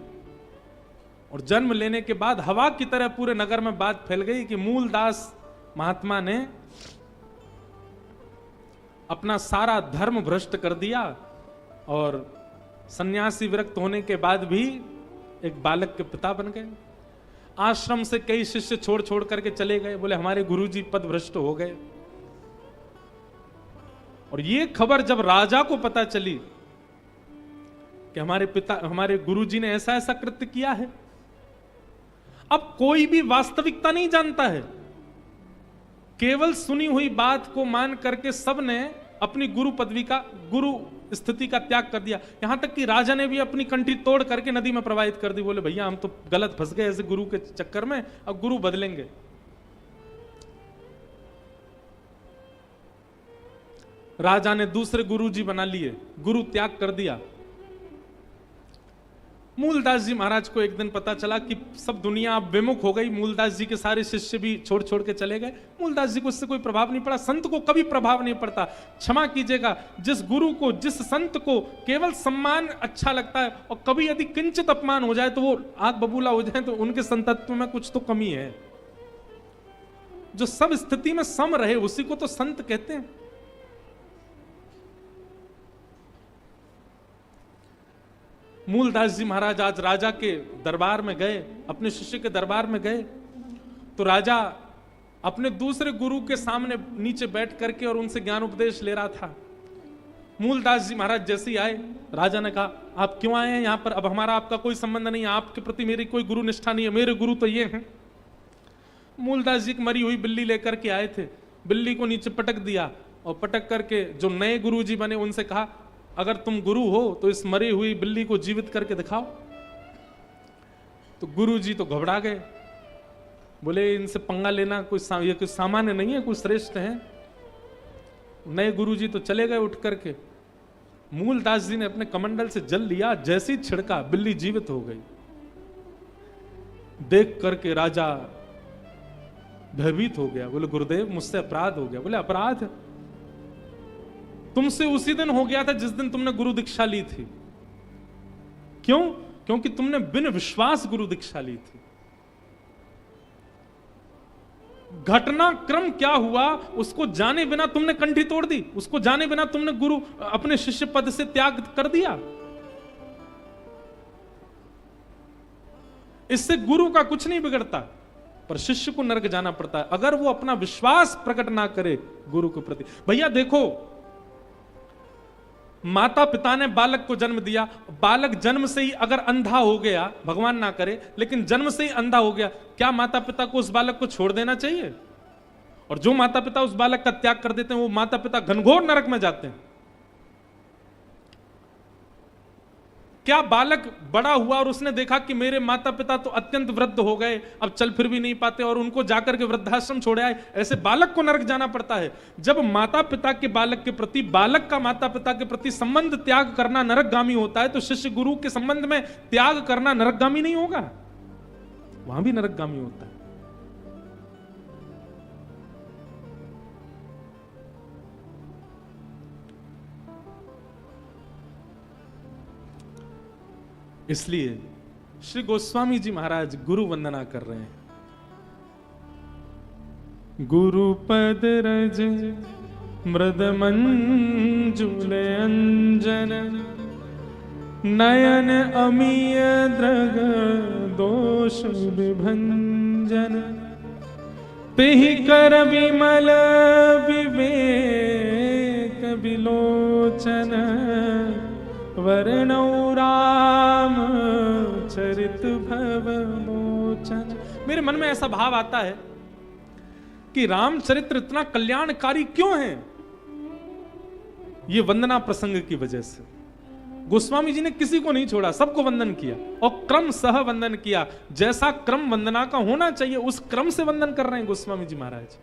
और जन्म लेने के बाद हवा की तरह पूरे नगर में बात फैल गई कि मूलदास महात्मा ने अपना सारा धर्म भ्रष्ट कर दिया, और सन्यासी विरक्त होने के बाद भी एक बालक के पिता बन गए। आश्रम से कई शिष्य छोड़ छोड़ करके चले गए, बोले हमारे गुरुजी पद भ्रष्ट हो गए। और ये खबर जब राजा को पता चली कि हमारे गुरुजी ने ऐसा ऐसा कृत्य किया है, अब कोई भी वास्तविकता नहीं जानता है, केवल सुनी हुई बात को मान करके सबने अपनी गुरु पदवी का, गुरु स्थिति का त्याग कर दिया। यहां तक कि राजा ने भी अपनी कंठी तोड़ करके नदी में प्रवाहित कर दी, बोले भैया हम तो गलत फंस गए ऐसे गुरु के चक्कर में, अब गुरु बदलेंगे। राजा ने दूसरे गुरु जी बना लिए, गुरु त्याग कर दिया। मूलदास जी महाराज को एक दिन पता चला कि सब दुनिया अब विमुख हो गई, मूलदास जी के सारे शिष्य भी छोड़ छोड़ के चले गए। मूलदास जी को इससे कोई प्रभाव नहीं पड़ा, संत को कभी प्रभाव नहीं पड़ता। क्षमा कीजिएगा, जिस गुरु को, जिस संत को केवल सम्मान अच्छा लगता है, और कभी यदि किंचित अपमान हो जाए तो वो आग बबूला हो जाए, तो उनके संतत्व में कुछ तो कमी है। जो सब स्थिति में सम रहे उसी को तो संत कहते हैं। मूलदास जी महाराज आज राजा के दरबार में गए, अपने शिष्य के दरबार में गए, तो राजा अपने दूसरे गुरु के सामने नीचे बैठ करके और उनसे ज्ञान उपदेश ले रहा था। मूलदास जी महाराज जैसे ही आए, राजा ने कहा आप क्यों आए हैं यहाँ पर, अब हमारा आपका कोई संबंध नहीं है, आपके प्रति मेरी कोई गुरु निष्ठा नहीं है, मेरे गुरु तो ये हैं। मूलदास जी एक मरी हुई बिल्ली लेकर के आए थे, बिल्ली को नीचे पटक दिया, और पटक करके जो नए गुरु जी बने उनसे कहा अगर तुम गुरु हो तो इस मरी हुई बिल्ली को जीवित करके दिखाओ। तो गुरु जी तो घबरा गए, बोले इनसे पंगा लेना ये कोई सामान्य नहीं है, कोई श्रेष्ठ है। नए गुरु जी तो चले गए उठ करके। मूलदास जी ने अपने कमंडल से जल लिया, जैसे ही छिड़का बिल्ली जीवित हो गई। देख करके राजा भयभीत हो गया, बोले गुरुदेव मुझसे अपराध हो गया। बोले अपराध तुमसे उसी दिन हो गया था जिस दिन तुमने गुरु दीक्षा ली थी। क्यों? क्योंकि तुमने बिन विश्वास गुरु दीक्षा ली थी। घटनाक्रम क्या हुआ उसको जाने बिना तुमने कंठी तोड़ दी, उसको जाने बिना तुमने गुरु अपने शिष्य पद से त्याग कर दिया। इससे गुरु का कुछ नहीं बिगड़ता, पर शिष्य को नरक जाना पड़ता है अगर वो अपना विश्वास प्रकट ना करे गुरु के प्रति। भैया देखो, माता पिता ने बालक को जन्म दिया, बालक जन्म से ही अगर अंधा हो गया, भगवान ना करे, लेकिन जन्म से ही अंधा हो गया, क्या माता पिता को उस बालक को छोड़ देना चाहिए? और जो माता पिता उस बालक का त्याग कर देते हैं वो माता पिता घनघोर नरक में जाते हैं। क्या बालक बड़ा हुआ और उसने देखा कि मेरे माता पिता तो अत्यंत वृद्ध हो गए, अब चल फिर भी नहीं पाते, और उनको जाकर के वृद्धाश्रम छोड़ आए, ऐसे बालक को नरक जाना पड़ता है? जब माता पिता के बालक के प्रति, बालक का माता पिता के प्रति संबंध त्याग करना नरकगामी होता है, तो शिष्य गुरु के संबंध में त्याग करना नरकगामी नहीं होगा? वहां भी नरकगामी होता है। इसलिए श्री गोस्वामी जी महाराज गुरु वंदना कर रहे हैं। गुरु पद रज मृदमंजुल अंजन नयन अमीय द्रग दोष विभंजन तेहि कर विमल विवेक विलोचन वर्णौ राम चरित भव मोचन। मेरे मन में ऐसा भाव आता है कि रामचरित्र इतना कल्याणकारी क्यों है? ये वंदना प्रसंग की वजह से। गोस्वामी जी ने किसी को नहीं छोड़ा, सबको वंदन किया और क्रम सह वंदन किया। जैसा क्रम वंदना का होना चाहिए उस क्रम से वंदन कर रहे हैं गोस्वामी जी महाराज।